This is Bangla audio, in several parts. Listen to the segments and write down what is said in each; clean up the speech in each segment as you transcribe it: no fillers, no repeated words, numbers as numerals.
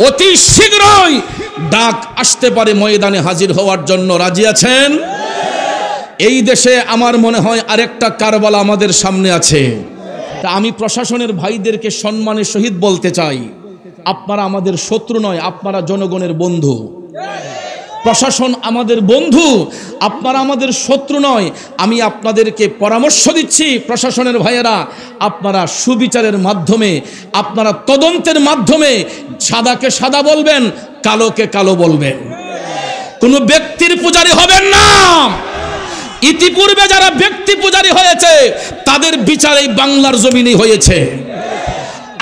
অতি শীঘ্রই ডাক আসতে পারে ময়দানে হাজির হওয়ার জন্য। রাজি আছেন? এই দেশে আমার মনে হয় আরেকটা কারবালা আমাদের সামনে আছে। তা আমি প্রশাসনের ভাইদেরকে সম্মানের সহিত বলতে চাই, আপনারা আমাদের শত্রু নয়, আপনারা জনগণের বন্ধু। প্রশাসন আমাদের বন্ধু, আপনারা আমাদের শত্রু নয়। আমি আপনাদেরকে পরামর্শ দিচ্ছি প্রশাসনের ভাইয়েরা, আপনারা সুবিচারের মাধ্যমে, আপনারা তদন্তের মাধ্যমে সাদাকে সাদা বলবেন, কালোকে কালো বলবেন। কোনো ব্যক্তির পূজারী হবেন না। ইতিপূর্বে যারা ব্যক্তি পূজারী হয়েছে তাদের বিচার এই বাংলার জমিনে হয়েছে।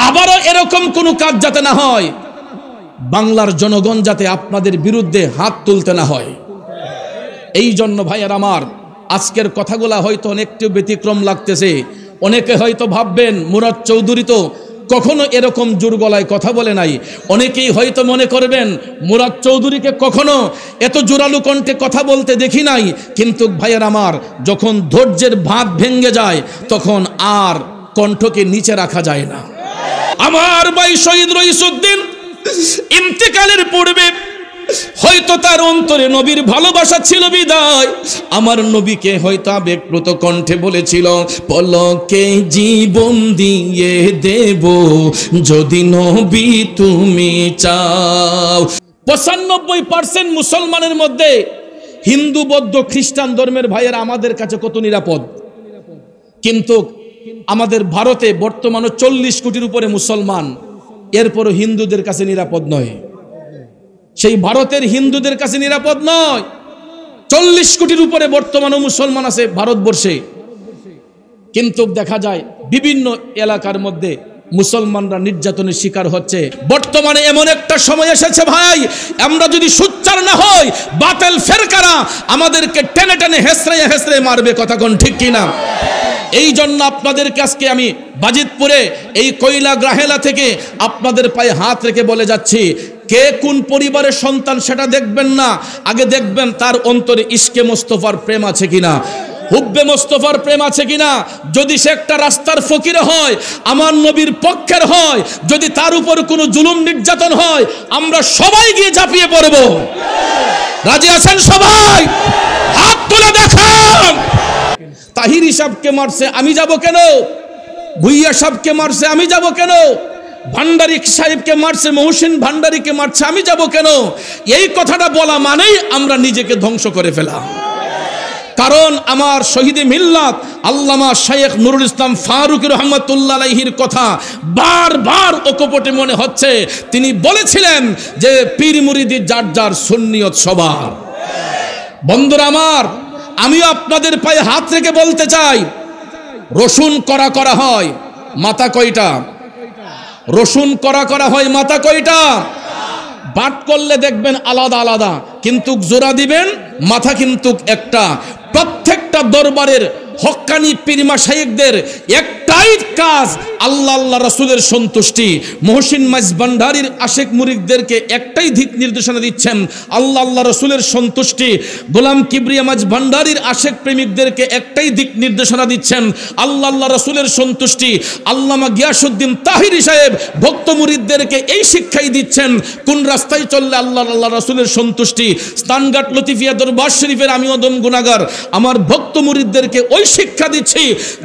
আবারও এরকম কোনো কাজ যাতে না হয়, বাংলার জনগণ যাতে আপনাদের বিরুদ্ধে হাত তুলতে না হয়। এই জন্য ভাইয়ের আমার, আজকের কথাগুলা হয়তো অনেকটা ব্যতিক্রম লাগতেছে। অনেকে হয়তো ভাববেন মুরাদ চৌধুরী তো কখনো এরকম জোর গলায় কথা বলে নাই। অনেকেই হয়তো মনে করবেন মুরাদ চৌধুরীকে কখনো এত জোরালো কণ্ঠে কথা বলতে দেখি নাই। কিন্তু ভাইয়ের আমার, যখন ধৈর্যের বাঁধ ভেঙে যায় তখন আর কণ্ঠকে নিচে রাখা যায় না। আমার ভাই শহীদ রইসউদ্দিন ইন্তেকালের পূর্বে হয়তো তার অন্তরে নবীর ভালোবাসা ছিল বিদায় আমার নবীকে হয়তো আবেগপ্রত কণ্ঠে বলেছিল, পলকে জীবন দিয়ে দেব যদি নবী তুমি চাও। 95% মুসলমানের মধ্যে হিন্দু, বৌদ্ধ, খ্রিস্টান ধর্মের ভাইয়েরা আমাদের কাছে কত নিরাপদ। কিন্তু আমাদের ভারতে বর্তমানে 40 কোটির উপরে মুসলমান, এরপরও হিন্দুদের কাছে নিরাপদ নয়। সেই ভারতের হিন্দুদের কাছে নিরাপদ নয়। 40 কোটির উপরে বর্তমানে মুসলমান আছে ভারতবর্ষে, কিন্তু দেখা যায় বিভিন্ন এলাকার মধ্যে মুসলমানরা নির্যাতনের শিকার হচ্ছে। বর্তমানে এমন একটা সময় এসেছে ভাই, আমরা যদি সোচ্চার না হই, বাতিল ফেরকারা আমাদেরকে টেনে টেনে হেসড়াইয়া হেসড়ে মারবে। কথা কোন ঠিক কিনা? এই জন্য আপনাদেরকে আজকে আমি বাজিতপুরে এই কয়লা গ্রাহেলা থেকে আপনাদের পায়ে হাত রেখে বলে যাচ্ছি, কে কোন পরিবারের সন্তান সেটা দেখবেন না, আগে দেখবেন তার অন্তরে ইশকে মোস্তফার প্রেম আছে কিনা, হুব্বে মোস্তফার প্রেম আছে কিনা। যদি সে একটা রাস্তার ফকির হয়, আমার নবীর পক্ষের হয়, যদি তার উপর কোনো জুলুম নির্যাতন হয়, আমরা সবাই গিয়ে ঝাঁপিয়ে পড়ব। রাজি আছেন সবাই? হাত তুলে দেখান। তাহিরি সাহেবকে মারছে, আমি যাব কেন? ভুইয়া সাহেবকে মারছে, আমি যাব কেন? ভান্ডারী সাহেবকে মারছে, মহসিন ভান্ডারীকে মারছে, আমি যাব কেন? এই কথাটা বলা মানেই আমরা নিজেকে ধ্বংস করে ফেলা। কারণ আমার শহীদে মিল্লাত আল্লামা শাইখ নুরুল ইসলাম ফারুকী রহমাতুল্লাহ আলাইহির কথা বারবার অকপটে মনে হচ্ছে। তিনি বলেছিলেন যে পীর মুরিদি যার যার সুন্নিয়ত সবার। বন্ধুরা আমার, আমিও আপনাদের পায়ে হাত রেখে বলতে চাই, রসুন করা করা হয়, মাথা কয়টা? রসুন করা করা হয়, মাথা কয়টা? বাট করলে দেখবেন আলাদা আলাদা, কিন্তু জোড়া দিবেন মাথা কিন্তু একটা। প্রত্যেকটা দরবারের হক্কানি পীর মাশায়েখদের একটাই কাজ, আল্লাহ আল্লাহ রাসূলের সন্তুষ্টি। মহসিন মাইজ ভান্ডারীর আশেক মুরিদদেরকে একটাই দিক নির্দেশনা দিচ্ছেন, আল্লাহ আল্লাহ রাসূলের সন্তুষ্টি। গোলাম কিবরিয়া মাইজ ভান্ডারীর আশেক প্রেমিকদেরকে একটাই দিক নির্দেশনা দিচ্ছেন, আল্লাহ আল্লাহ রাসূলের সন্তুষ্টি। আল্লামা গিয়াসউদ্দিন তাহিরি সাহেব ভক্ত মুরিদদেরকে এই শিক্ষাই দিচ্ছেন, কোন রাস্তায় চললে আল্লাহ আল্লাহ রাসূলের সন্তুষ্টি। স্থানঘাট লতিফিয়া দরবার শরীফের আমি অদম গুনাহগার, আমার ভক্ত মুরিদদেরকে ওই শিক্ষা দিচ্ছি,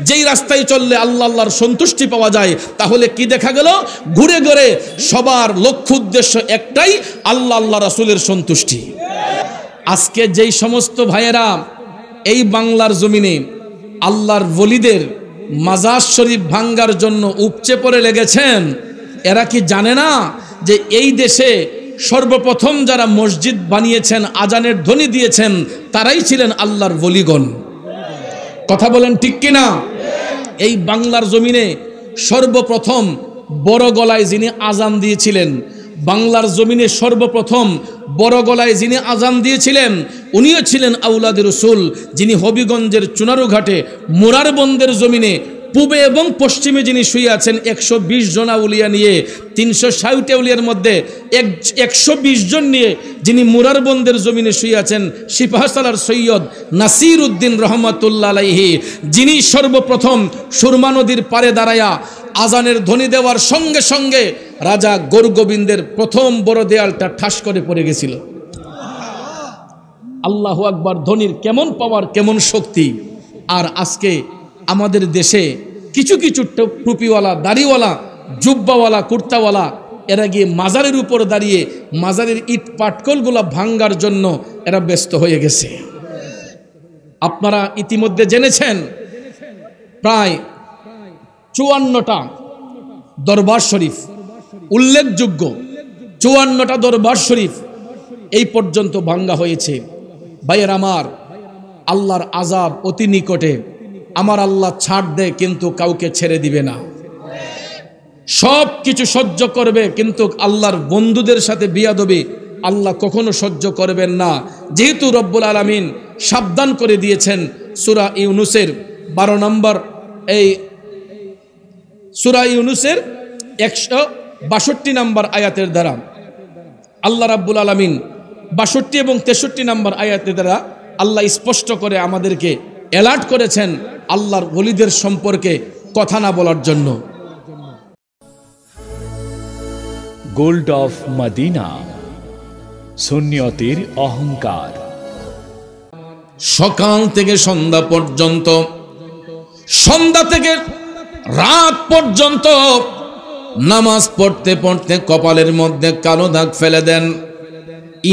যেই রাস্তায় চললে আল্লাহ আল্লাহর সন্তুষ্টি পাওয়া যায়। তাহলে কি দেখা গেল? ঘুরে ঘুরে সবার লক্ষ্য উদ্দেশ্য একটাই, আল্লাহ আল্লাহ রাসূলের সন্তুষ্টি। আজকে যেই সমস্ত ভাইয়েরা এই বাংলার জমিনে আল্লাহর ওলিদের মাজার শরীফ ভাঙ্গার জন্য উপচে পড়ে লেগেছেন, এরা কি জানে না যে এই দেশে সর্বপ্রথম যারা মসজিদ বানিয়েছেন, আজানের ধ্বনি দিয়েছেন, তারাই ছিলেন আল্লাহর ওলিগণ? কথা বলেন ঠিক কিনা? এই বাংলার জমিনে সর্বপ্রথম বড় গলায় যিনি আজান দিয়েছিলেন, বাংলার জমিনে সর্বপ্রথম বড় গলায় যিনি আজান দিয়েছিলেন, উনিও ছিলেন আউলাদে রসুল, যিনি হবিগঞ্জের চুনারুঘাটে মুরারবন্দের জমিনে পূবে এবং পশ্চিমে যিনি শুয়ে আছেন 120 জন আউলিয়া নিয়ে, 360 আউলিয়ার মধ্যে 120 জন নিয়ে যিনি মুরারবন্দের জমিনে শুয়ে আছেন, সিপাহসালার সৈয়দ নাসির উদ্দিন রহমাতুল্লাহ আলাইহি, যিনি সর্বপ্রথম সুরমা নদীর পারে দাঁড়ায়া আজানের ধ্বনি দেওয়ার সঙ্গে সঙ্গে রাজা গৌরগোবিন্দের প্রথম বড় দেয়ালটা ঠাস করে পড়ে গেছিল। আল্লাহু আকবার, ধ্বনির কেমন পাওয়ার, কেমন শক্তি। আর আজকে আমাদের দেশে কিছু কিছু টুপিওয়ালা, দাড়িওয়ালা, জুব্বাওয়ালা, কুর্তাওয়ালা এরা গিয়ে মাজারের উপর দাঁড়িয়ে মাজারের ইট পাটকলগুলা ভাঙ্গার জন্য এরা ব্যস্ত হয়ে গেছে। আপনারা ইতিমধ্যে জেনেছেন প্রায় 54টা দরবার শরীফ, উল্লেখযোগ্য 54টা দরবার শরীফ এই পর্যন্ত ভাঙ্গা হয়েছে। ভাইয়ের আমার, আল্লাহর আযাব অতি নিকটে। আমার আল্লাহ ছাড় দেয় কিন্তু কাউকে ছেড়ে দিবে না। সব কিছু সহ্য করবে কিন্তু আল্লাহর বন্ধুদের সাথে বিয়াদবি আল্লাহ কখনো সহ্য করবেন না। যেহেতু রব্বুল আলামিন সাবধান করে দিয়েছেন সূরা ইউনূসের 12 নম্বর, এই সূরা ইউনূসের 162 নম্বর আয়াতের দ্বারা আল্লাহ রাব্বুল আলামিন 62 এবং 63 নম্বর আয়াতের দ্বারা আল্লাহ স্পষ্ট করে আমাদেরকে অ্যালার্ট করেছেন আল্লাহর ওলিদের সম্পর্কে কথা না বলার জন্য। গোল্ড অফ মদিনা, সুন্নিয়তের অহংকার। সকাল থেকে সন্ধ্যা পর্যন্ত, সন্ধ্যা থেকে রাত পর্যন্ত নামাজ পড়তে পড়তে কপালের মধ্যে কালো দাগ ফেলে দেন।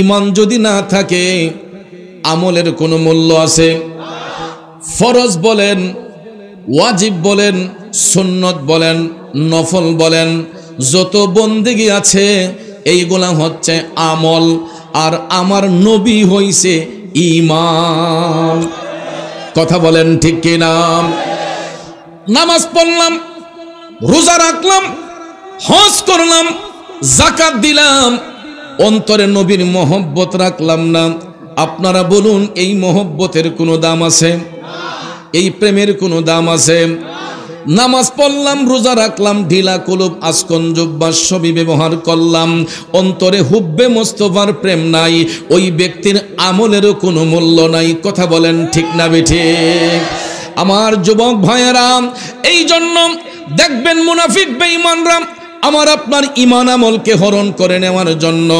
ঈমান যদি না থাকে আমলের কোনো মূল্য আছে? ফরজ বলেন, ওয়াজিব বলেন, সুন্নত বলেন, নফল বলেন, যত বন্দেগী আছে এইগুলা হচ্ছে আমল। আর আমার নবী হইছে ঈমান। কথা বলেন ঠিক কিনা? নামাজ পড়লাম, রোজা রাখলাম, হজ করলাম, যাকাত দিলাম, অন্তরে নবীর মহব্বত রাখলাম না। আপনারা বলুন, এই মহব্বতের কোনো দাম আছে? এই প্রেমের কোনো দাম আছে? নামাজ পড়লাম, রোজা রাখলাম, ঢিলা কলব, আসকন জুব্বা সবই ব্যবহার করলাম, অন্তরে হুব্বে মোস্তফার প্রেম নাই, ওই ব্যক্তির আমলেরও কোনো মূল্য নাই। কথা বলেন ঠিক না বেঠিক? আমার যুবক ভাইয়েরা, এই জন্য দেখবেন মুনাফিক বেঈমানরা আমার আপনার ঈমান আমলকে হরণ করে নেওয়ার জন্য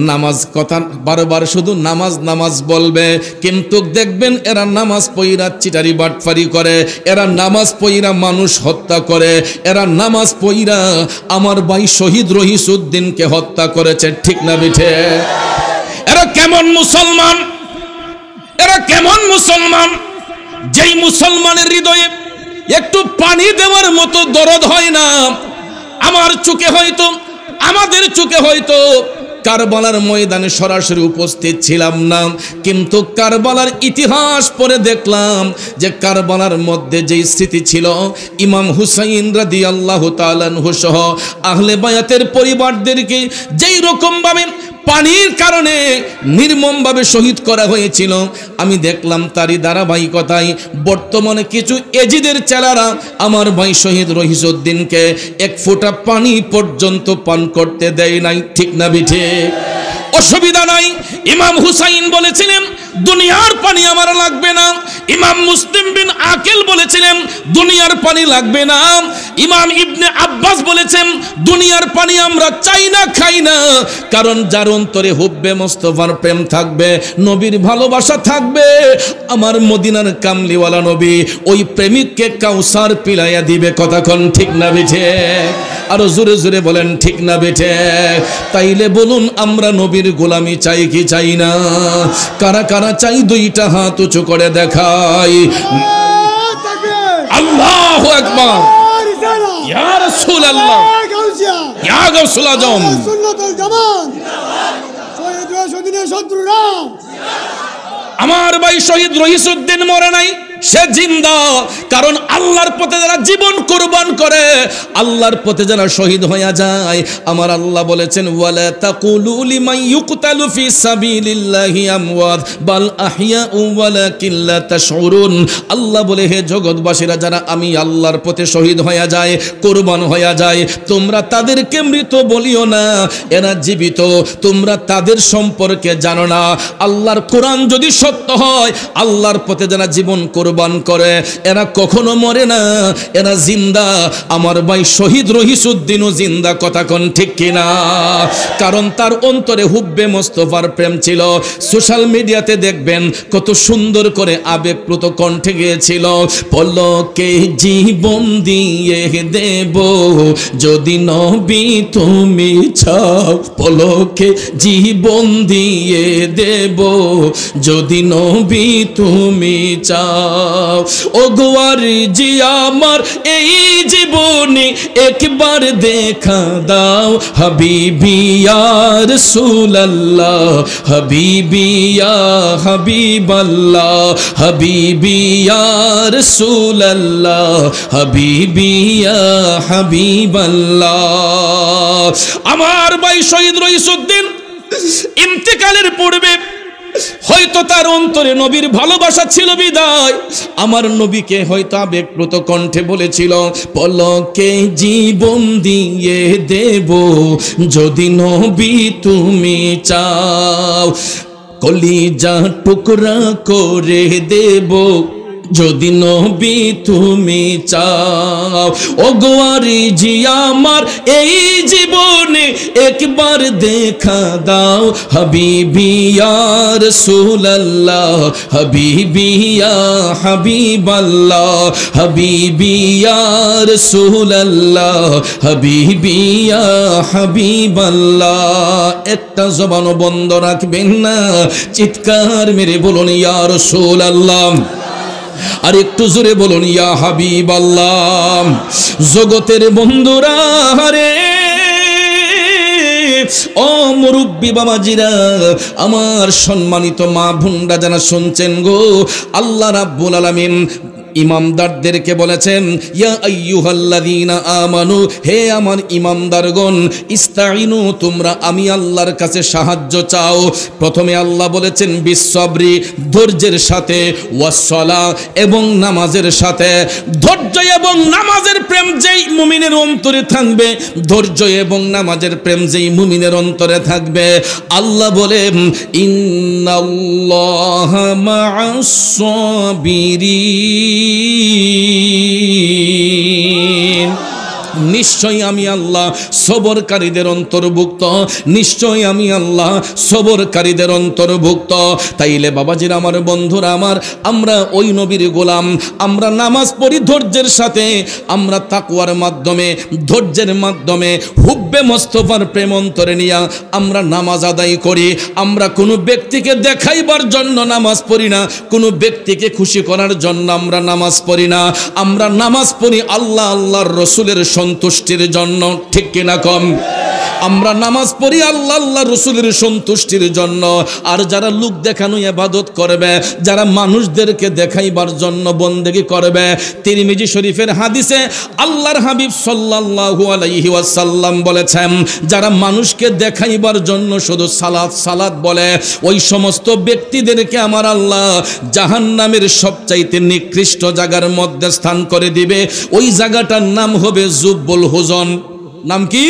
নামাজ কথা বারবার শুধু নামাজ নামাজ বলবে, কিন্তু দেখবেন এরা নামাজ পইরা চিটারি বাটফারি করে, এরা নামাজ পইরা মানুষ হত্যা করে, এরা নামাজ পইরা আমার ভাই শহীদ রহিসউদ্দিনকে হত্যা করেছে। ঠিক না বিঠে? এরা কেমন মুসলমান? এরা কেমন মুসলমান? যেই মুসলমানের হৃদয়ে একটু পানি দেওয়ার মতো দরদ হয় না। আমার চোখে হয়তো, আমাদের চোখে হয়তো কারবালার ময়দানে সরাসরি উপস্থিত ছিলাম না, কিন্তু কারবালার ইতিহাস পড়ে দেখলাম যে কারবালার মধ্যে যেই স্মৃতি ছিল, ইমাম হুসাইন রাদিয়াল্লাহু তাআলা আনহু সহ আহলে বায়াতের পরিবারদেরকে যেই রকম ভাবে পানির কারণে নির্মমভাবে শহীদ করা হয়েছিল, আমি দেখলাম তারই ধারাবাহিকতায় বর্তমানে কিছু এজিদের চেলারা আমার ভাই শহীদ রহিসউদ্দিনকে এক ফোঁটা পানি পর্যন্ত পান করতে দেয় নাই। ঠিক না বিঠে? অসুবিধা নাই। ইমাম হুসাইন বলেছিলেন দুনিয়ার পানি আমার লাগবে না। ইমাম মুসলিম বিন আকিল বলেছিলেন দুনিয়ার পানি লাগবে না। ইমাম ইবনে আব্বাস বলেছেন দুনিয়ার পানি আমরা চাই না, খাই না, কারণ যার অন্তরে হুব্বে মোস্তফার প্রেম থাকবে, নবীর ভালোবাসা থাকবে, আমার মদিনার কামলিওয়ালা নবী ওই প্রেমিককে কাউসার পিলাইয়া দিবে। কথা কোন ঠিক না বেঠে? আরো জোরে জোরে বলেন ঠিক না বেঠে? তাইলে বলুন আমরা নবীর গোলামি চাই কি চাই না? কারা কারা চাই দুইটা হাত উঁচু করে দেখাই। আল্লাহু আকবার, ইয়া রাসূলুল্লাহ, ইয়া গাউসুল আজম, সুন্নাতুল জামান, শহীদ রহিসউদ্দিনের শত্রুরা। আমার ভাই শহীদ রহিসউদ্দিন মরে নাই, সে জিন্দা। কারণ আল্লাহর পথে যারা জীবন কুরবান করে, আল্লাহর পথে যারা শহীদ হয়ে যায়, আমার আল্লাহ বলেছেন ওয়ালা তাকুলু লিমান ইউকতালু ফি সাবিলিল্লাহি আমওয়াত বাল আহইয়াউ ওয়ালাকিন লা তাশউরুন। আল্লাহ বলে, হে জগৎবাসীরা, যারা আমি আল্লাহর পথে শহীদ হয়ে যায়, কুরবান হয়ে যায়, তোমরা তাদেরকে মৃত বলিও না, এরা জীবিত, তোমরা তাদের সম্পর্কে জানো না। আল্লাহর কোরআন যদি সত্য হয়, আল্লাহর পথে যারা জীবন কুরবান করে এরা কখনো মরে না, এরা জিন্দা। আমার ভাই শহীদ রহিসউদ্দিনও জিন্দা, কথা কোন ঠিক কিনা? কারণ তার অন্তরে হুব্বে মোস্তফার প্রেম ছিল। সোশ্যাল মিডিয়াতে দেখবেন কত সুন্দর করে আবেগপ্লুত কণ্ঠে গিয়েছিল, পলকে জীবন দিয়ে দেব যদি নবী তুমি চাও, পলকে জীবন দিয়ে দেব যদি নবী তুমি চাও। ও গোয়ার জি আমার এই জীবনে একবার দেখা দাও, হাবিবি ইয়া রাসূলুল্লাহ, হাবিবি ইয়া হাবিবাল্লাহ, হাবিবি ইয়া রাসূলুল্লাহ, হাবিবি ইয়া হাবিবাল্লাহ। আমার ভাই শহীদ রহিসউদ্দিন ইন্তেকালের পূর্বে হয়তো তার অন্তরে নবীর ভালোবাসা ছিল বিদায় আমার নবীকে হয়তো আবেগপ্লুত কণ্ঠে বলেছিল, পলকে জীবন দিয়ে দেব যদি নবী তুমি চাও, কলিজা টুকরা করে দেব যদি নবী তুমি চাও। ও গোয়ারি জি আমার এই জীবনে একবার দেখা দাও, হাবিবি ইয়া রাসূলুল্লাহ, হাবিবি ইয়া হাবিবাল্লাহ, হাবিবি ইয়া রাসূলুল্লাহ, হাবিবি ইয়া হাবিবাল্লাহ। একটা জবানও বন্ধ রাখবেন না, চিৎকার মেরে বলুন ইয়া রাসূলুল্লাহ, আর একটু জোরে বলুন ইয়া হাবিবাল্লাহ। জগতের বন্ধুরা রে, ও মুরব্বী বাবাজিরা, আমার সম্মানিত মা বোনরা যারা শুনছেন গো, আল্লাহ রাব্বুল আলামিন ইমামদারদেরকে বলেছেন, ইয়া আইয়ুহাল্লাযীনা আমানু, হে আমার ইমামদারগণ, ইস্তাইনু, তোমরা আমি আল্লাহর কাছে সাহায্য চাও। প্রথমে আল্লাহ বলেছেন বিসসবরি, ধৈর্যের সাথে, ওয়াসসালা, এবং নামাজের সাথে। ধৈর্য এবং নামাজের প্রেম যেই মুমিনের অন্তরে থাকবে, ধৈর্য এবং নামাজের প্রেম যেই মুমিনের অন্তরে থাকবে, আল্লাহ বলেন ইন্নাল্লাহা মা'আস সাবিরিন, নিশ্চয়ই আমি আল্লাহ সবরকারীদের অন্তর্ভুক্ত, নিশ্চয়ই আমি আল্লাহ সবরকারীদের অন্তর্ভুক্ত। তাইলে বাবাজিরা আমার, বন্ধুরা আমার, আমরা ওই নবীর গোলাম, আমরা নামাজ পড়ি ধৈর্যের সাথে, আমরা তাকওয়ার মাধ্যমে, ধৈর্যের মাধ্যমে, হুব্বে মোস্তফার প্রেম অন্তরে নিয়ে আমরা নামাজ আদায় করি। আমরা কোনো ব্যক্তিকে দেখাইবার জন্য নামাজ পড়ি না, কোনো ব্যক্তিকে খুশি করার জন্য আমরা নামাজ পড়ি না। আমরা নামাজ পড়ি আল্লাহ আল্লাহর রসুলের সন্তুষ্টির জন্য, ঠিক কিনা কম? আমরা নামাজ পড়ি আল্লাহ আল্লাহ রসুলের সন্তুষ্টির জন্য। আর যারা লোক দেখানো ইবাদত করবে, যারা মানুষদেরকে দেখাইবার জন্য বন্দেগি করবে, তিরমিজি শরীফের হাদিসে আল্লাহর হাবিব সাল্লাল্লাহু আলাইহি ওয়াসাল্লাম বলেছেন, যারা মানুষকে দেখাইবার জন্য শুধু সালাত সালাত বলে, ওই সমস্ত ব্যক্তিদেরকে আমার আল্লাহ জাহান্নামের সবচাইতে নিকৃষ্ট জায়গার মধ্যে স্থান করে দিবে। ওই জায়গাটার নাম হবে জুব্বুল হুজন। নাম কি?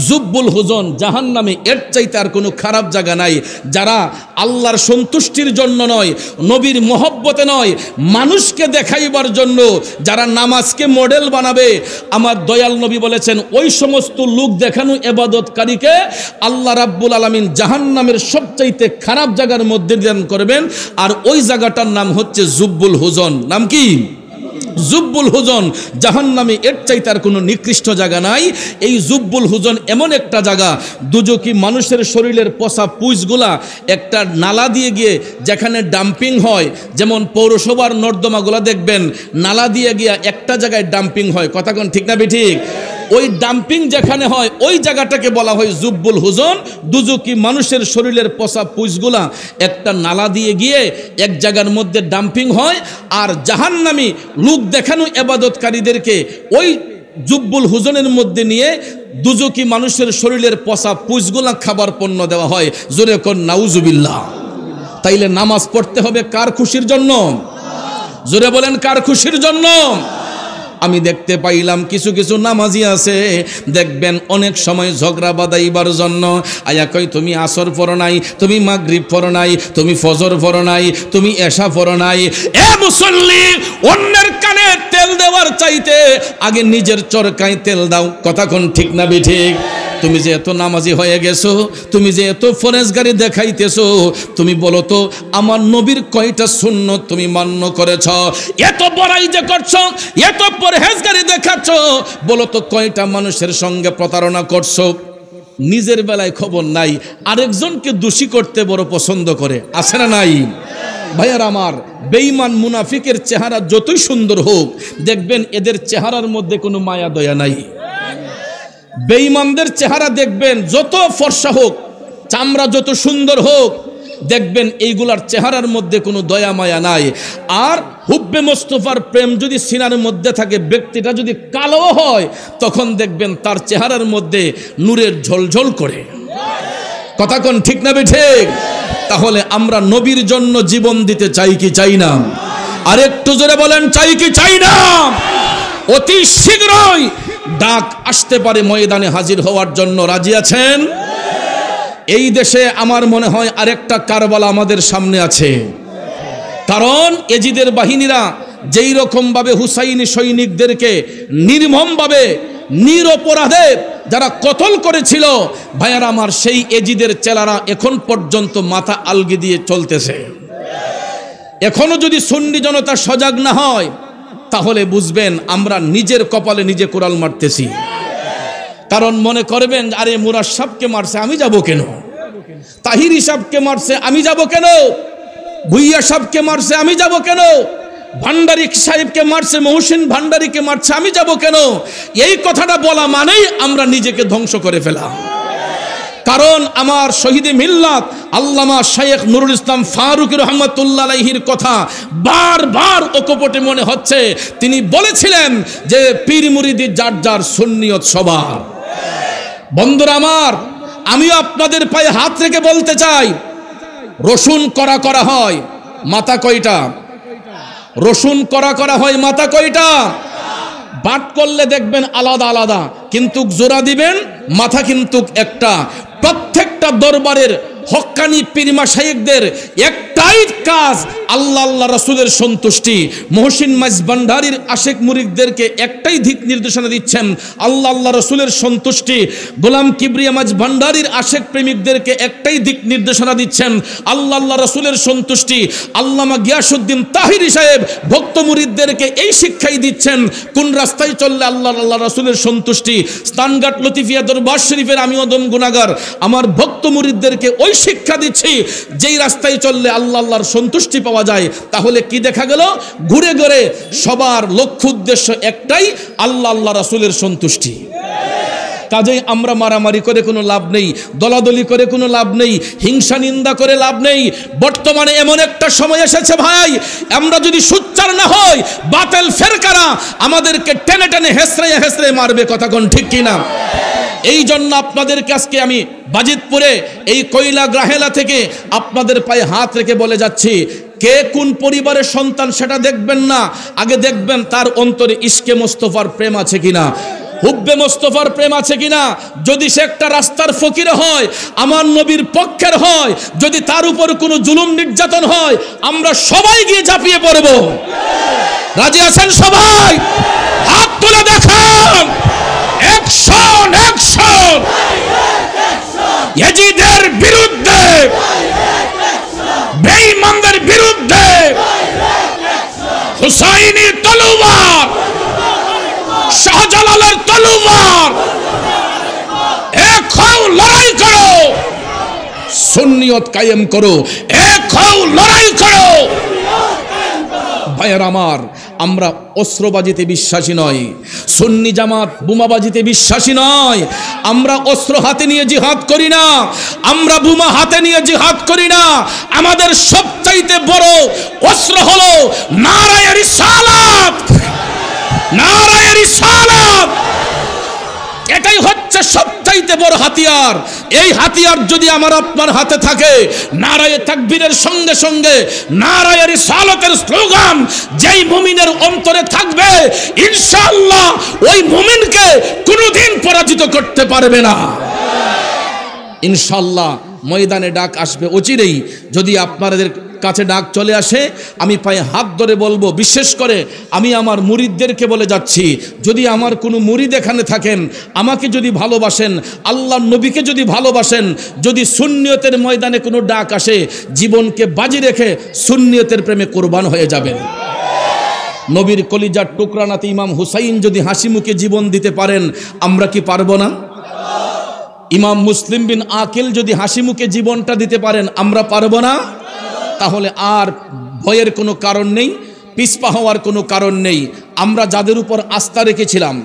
জুব্বুল হুজন। জাহান্নামে এর চাইতে আর কোনো খারাপ জায়গা নাই। যারা আল্লাহর সন্তুষ্টির জন্য নয়, নবীর মহব্বতে নয়, মানুষকে দেখাইবার জন্য যারা নামাজকে মডেল বানাবে, আমার দয়াল নবী বলেছেন ওই সমস্ত লোক দেখানো ইবাদতকারীকে আল্লাহ রাব্বুল আলামিন জাহান্নামের সবচাইতে খারাপ জায়গার মধ্যে দান করবেন। আর ওই জায়গাটার নাম হচ্ছে জুব্বুল হুজন। নাম কি? জুব্বুল হুজন। জাহান্নামে এর চাইতে আর কোনো নিকৃষ্ট জায়গা নাই। এই জুব্বুল হুজন এমন একটা জায়গা, দুজকি মানুষের শরীরের পচা পুঁজগুলা একটা নালা দিয়ে গিয়ে যেখানে ডাম্পিং হয়, যেমন পৌরসভার নর্দমাগুলা দেখবেন নালা দিয়ে গিয়া একটা জায়গায় ডাম্পিং হয়, কথা কোন ঠিক না বেঠিক? ওই ডাম্পিং যেখানে হয় ওই জায়গাটাকে বলা হয় জুব্বুল হুজন। দুজকি মানুষের শরীরের পচা পুঁজগুলা একটা নালা দিয়ে গিয়ে এক জায়গার মধ্যে ডাম্পিং হয়, আর জাহান্নামী লোক দেখানো ইবাদতকারীদেরকে ওই জুব্বুল হুজনের মধ্যে নিয়ে দুজকি মানুষের শরীরের পচা পুঁজগুলা খাবার পণ্য দেওয়া হয়। জোরে কোন নাউজুবিল্লাহ। তাইলে নামাজ পড়তে হবে কার খুশির জন্য? জোরে বলেন কার খুশির জন্য? আমি দেখতে পাইলাম কিছু কিছু নামাজি আছে, দেখবেন অনেক সময় ঝগড়া বাঁধাইবার জন্য আয়া কই তুমি আসর পড়ো নাই, তুমি মাগরিব পড়ো নাই, তুমি ফজর পড়ো নাই, তুমি এশা পড়ো নাই। এ মুসল্লি, অন্যের কানে তেল দেওয়ার চাইতে আগে নিজের চরকায় তেল দাও। কথা কোন ঠিক না বেঠিক? তুমি যে এত নামাজি হয়ে গেছো, তুমি যে এত ফরেজগারি দেখাইতেছো, তুমি বলো তো আমার নবীর কয়টা সুন্নত তুমি মান্য করেছ? এত বড়াই যে করছো, এত পরহেজগারি দেখাচ্ছ, বলো তো কয়টা মানুষের সঙ্গে প্রতারণা করছো? নিজের বেলায় খবর নাই, আরেকজনকে দোষী করতে বড় পছন্দ করে, আছে না নাই? ভাইয়ার আমার, বেঈমান মুনাফিকের চেহারা যতই সুন্দর হোক, দেখবেন এদের চেহারার মধ্যে কোনো মায়া দয়া নাই। বেঈমানদের চেহারা দেখবেন যত ফর্সা হোক, চামড়া যত সুন্দর হোক, দেখবেন এইগুলার চেহারার মধ্যে কোনো দয়া মায়া নাই। আর হুব্বে মোস্তফার প্রেম যদি সিনার মধ্যে থাকে, ব্যক্তিটা যদি কালো হয়, তখন দেখবেন তার চেহারার মধ্যে নূরের ঝলঝল করে। কথা কোন ঠিক না ঠিক? তাহলে আমরা নবীর জন্য জীবন দিতে চাই কি চাই না? আর একটু জোরে বলেন, চাই কি চাই না? অতি শীঘ্রই ডাক আসতে পারে ময়দানে হাজির হওয়ার জন্য। রাজি আছেন? এই দেশে আমার মনে হয় আরেকটা কারবালা আমাদের সামনে আছে। কারণ এজিদের বাহিনীরা যেই রকম ভাবে হুসাইনি সৈনিকদেরকে নির্মমভাবে নিরপরাধে যারা কতল করেছিল, ভাইয়ারা আমার, সেই এজিদের চেলারা এখন পর্যন্ত মাথা আলগি দিয়ে চলতেছে। এখনো যদি সুন্নি জনতা সজাগ না হয়, তাহলে বুঝবেন আমরা নিজের কপালে নিজে কোরাল মারতেছি। কারণ মনে করবেন, আরে মুরাদ সাহেবকে মারছে আমি যাব কেন, তাহিরি সাহেবকে মারছে আমি যাব কেন, ভুইয়া সাহেবকে মারছে আমি যাব কেন, ভান্ডারী সাহেবকে মারছে, মহসিন ভান্ডারীকে মারছে আমি যাব কেন? এই কথাটা বলা মানেই আমরা নিজেকে ধ্বংস করে ফেলা। কারণ আমার শহীদে মিল্লাত আল্লামা শাইখ নুরুল ইসলাম ফারুকী রহমাতুল্লাহ আলাইহির কথা বারবার অকপটে মনে হচ্ছে। তিনি বলেছিলেন যে পীর মুরিদি যার যার সুন্নিয়ত সবার। বন্ধুরা আমার, আমিও আপনাদের পায়ে হাত রেখে বলতে চাই, রসুন করা হয়, মাথা কয়টা? রসুন করা হয়, মাথা কয়টা? বাট করলে দেখবেন আলাদা আলাদা, কিন্তু জোড়া দিবেন মাথা কিন্তু একটা। প্রত্যেকটা দরবারের হক্কানি পীর মাশায়েখদের একটাই কাজ, আল্লাহ আল্লাহ রাসূলের সন্তুষ্টি। মহসিন মাইজ ভান্ডারীর আশেক মুরিদদেরকে একটাই দিক নির্দেশনা দিচ্ছেন, আল্লাহ আল্লাহ রাসূলের সন্তুষ্টি। গোলাম কিবরিয়া মাইজ ভান্ডারীর আশেক প্রেমিকদেরকে একটাই দিক নির্দেশনা দিচ্ছেন, আল্লাহ আল্লাহ রাসূলের সন্তুষ্টি। আল্লামা গিয়াসউদ্দিন তাহিরি সাহেব ভক্ত মুরিদদেরকে এই শিক্ষাই দিচ্ছেন, কোন রাস্তায় চললে আল্লাহ আল্লাহ রাসূলের সন্তুষ্টি। স্তানঘাট লতিফিয়া দরবার শরীফের আমি অদম গুনাহগার, আমার ভক্ত মুরিদদেরকে ওই শিক্ষা দিচ্ছি, যেই রাস্তায় চললে আল্লাহ আল্লাহর সন্তুষ্টি পাওয়া যায়। তাহলে কি দেখা গেল? ঘুরে ঘুরে সবার লক্ষ্য উদ্দেশ্য একটাই, আল্লাহ আল্লাহ রাসূলের সন্তুষ্টি। কাজেই আমরা মারামারি করে কোনো লাভ নেই, দলাদলি করে কোনো লাভ নেই, হিংসা নিন্দা করে লাভ নেই। বর্তমানে এমন একটা সময় এসেছে ভাই, আমরা যদি সোচ্চার না হই, বাতিল ফেরকারা আমাদেরকে টেনে টেনে হেসড়াইয়া হেসড়ে মারবে। কথা কোন ঠিক কিনা? এই জন্য আপনাদেরকে আজকে আমি বাজিতপুরে এই কয়লা গ্রাহেলা থেকে আপনাদের পায়ে হাত রেখে বলে যাচ্ছি, কে কোন পরিবারের সন্তান সেটা দেখবেন না, আগে দেখবেন তার অন্তরে ইশকে মোস্তফার প্রেম আছে কিনা, হুব্বে মোস্তফার প্রেম আছে কিনা। যদি সে একটা রাস্তার ফকির হয়, আমার নবীর পক্ষের হয়, যদি তার উপর কোনো জুলুম নির্যাতন হয়, আমরা সবাই গিয়ে ঝাঁপিয়ে পড়ব। রাজি আছেন সবাই? হাত তুলে দেখান। Action, action! ইয়াজিদের বিরুদ্ধে, বেঈমানদের বিরুদ্ধে হুসাইনের তলোয়ার, শাহজালালের তলোয়ার, এক হও লড়াই করো, সুন্নিয়ত কায়েম করো, এক হও লড়াই করো। ভাইয়ের আমার, আমরা অস্ত্রবাজিতে বিশ্বাসী নয়, সুন্নি জামাত বোমাবাজিতে বিশ্বাসী নয়। আমরা অস্ত্র হাতে নিয়ে জিহাদ করি না, আমরা বোমা হাতে নিয়ে জিহাদ করি না। আমাদের সবচাইতে বড় অস্ত্র হলো নারায়ে রিসালাত, নারায়ে রিসালাত। এটাই হচ্ছে সবচাইতে বড় হাতিয়ার। এই হাতিয়ার যদি আমার আপনার হাতে থাকে, নারায়ে তাকবীরের সঙ্গে সঙ্গে নারায়ে রিসালাতের স্লোগান যেই মুমিনের অন্তরে থাকবে, ইনশাআল্লাহ ওই মুমিনকে কোনোদিন পরাজিত করতে পারবে না। ইনশাআল্লাহ ময়দানে ডাক আসবে অচিরেই। যদি আপনাদের কাছে ডাক চলে আসে, আমি পায়ে হাত ধরে বলবো, বিশেষ করে আমি আমার মুরিদদেরকে বলে যাচ্ছি, যদি আমার কোনো মুরিদ এখানে থাকেন, আমাকে যদি ভালোবাসেন, আল্লাহর নবীকে যদি ভালোবাসেন, যদি সুন্নিয়তের ময়দানে কোনো ডাক আসে, জীবনকে বাজি রেখে সুন্নিয়তের প্রেমে কোরবান হয়ে যাবেন। নবীর কলিজার টুকরা নাতি ইমাম হুসাইন যদি হাসি মুখে জীবন দিতে পারেন, আমরা কি পারবো না? ইমাম মুসলিম বিন আকিল যদি হাসি মুখে জীবনটা দিতে পারেন, আমরা পারবো না? তাহলে আর ভয়ের কোনো কারণ নেই, পিছপা হওয়ার কোনো কারণ নেই। আমরা যাদের উপর আস্থা রেখেছিলাম,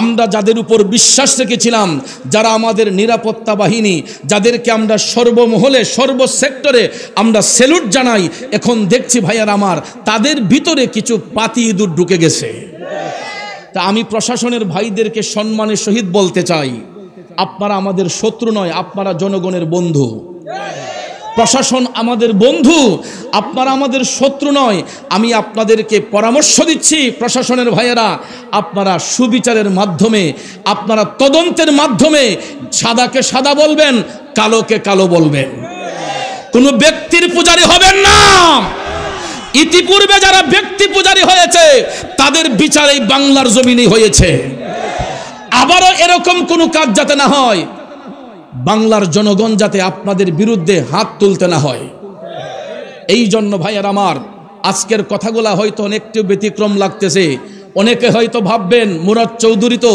আমরা যাদের উপর বিশ্বাস রেখেছিলাম, যারা আমাদের নিরাপত্তা বাহিনী, যাদেরকে আমরা সর্বমহলে সর্বসেক্টরে আমরা স্যালুট জানাই, এখন দেখছি ভাইয়ার আমার তাদের ভিতরে কিছু পাতি ইঁদুর ঢুকে গেছে। তা আমি প্রশাসনের ভাইদেরকে সম্মানের সহিত বলতে চাই, আপনারা আমাদের শত্রু নয়, আপনারা জনগণের বন্ধু। প্রশাসন আমাদের বন্ধু, আপনারা আমাদের শত্রু নয়। আমি আপনাদেরকে পরামর্শ দিচ্ছি, প্রশাসনের ভাইয়েরা, আপনারা সুবিচারের মাধ্যমে, আপনারা তদন্তের মাধ্যমে সাদাকে সাদা বলবেন, কালোকে কালো বলবেন। কোনো ব্যক্তির পূজারী হবেন না। ইতিপূর্বে যারা ব্যক্তি পূজারী হয়েছে, তাদের বিচার এই বাংলার জমিনে হয়েছে। আবারও এরকম কোনো কাজ যাতে না হয়, বাংলার জনগণ যাতে আপনাদের বিরুদ্ধে হাত তুলতে না হয়, এই জন্য ভাইয়ার আমার আজকের কথাগুলা হয়তো অনেকটা ব্যতিক্রম লাগতেছে। অনেকে হয়তো ভাববেন মুরাদ চৌধুরী তো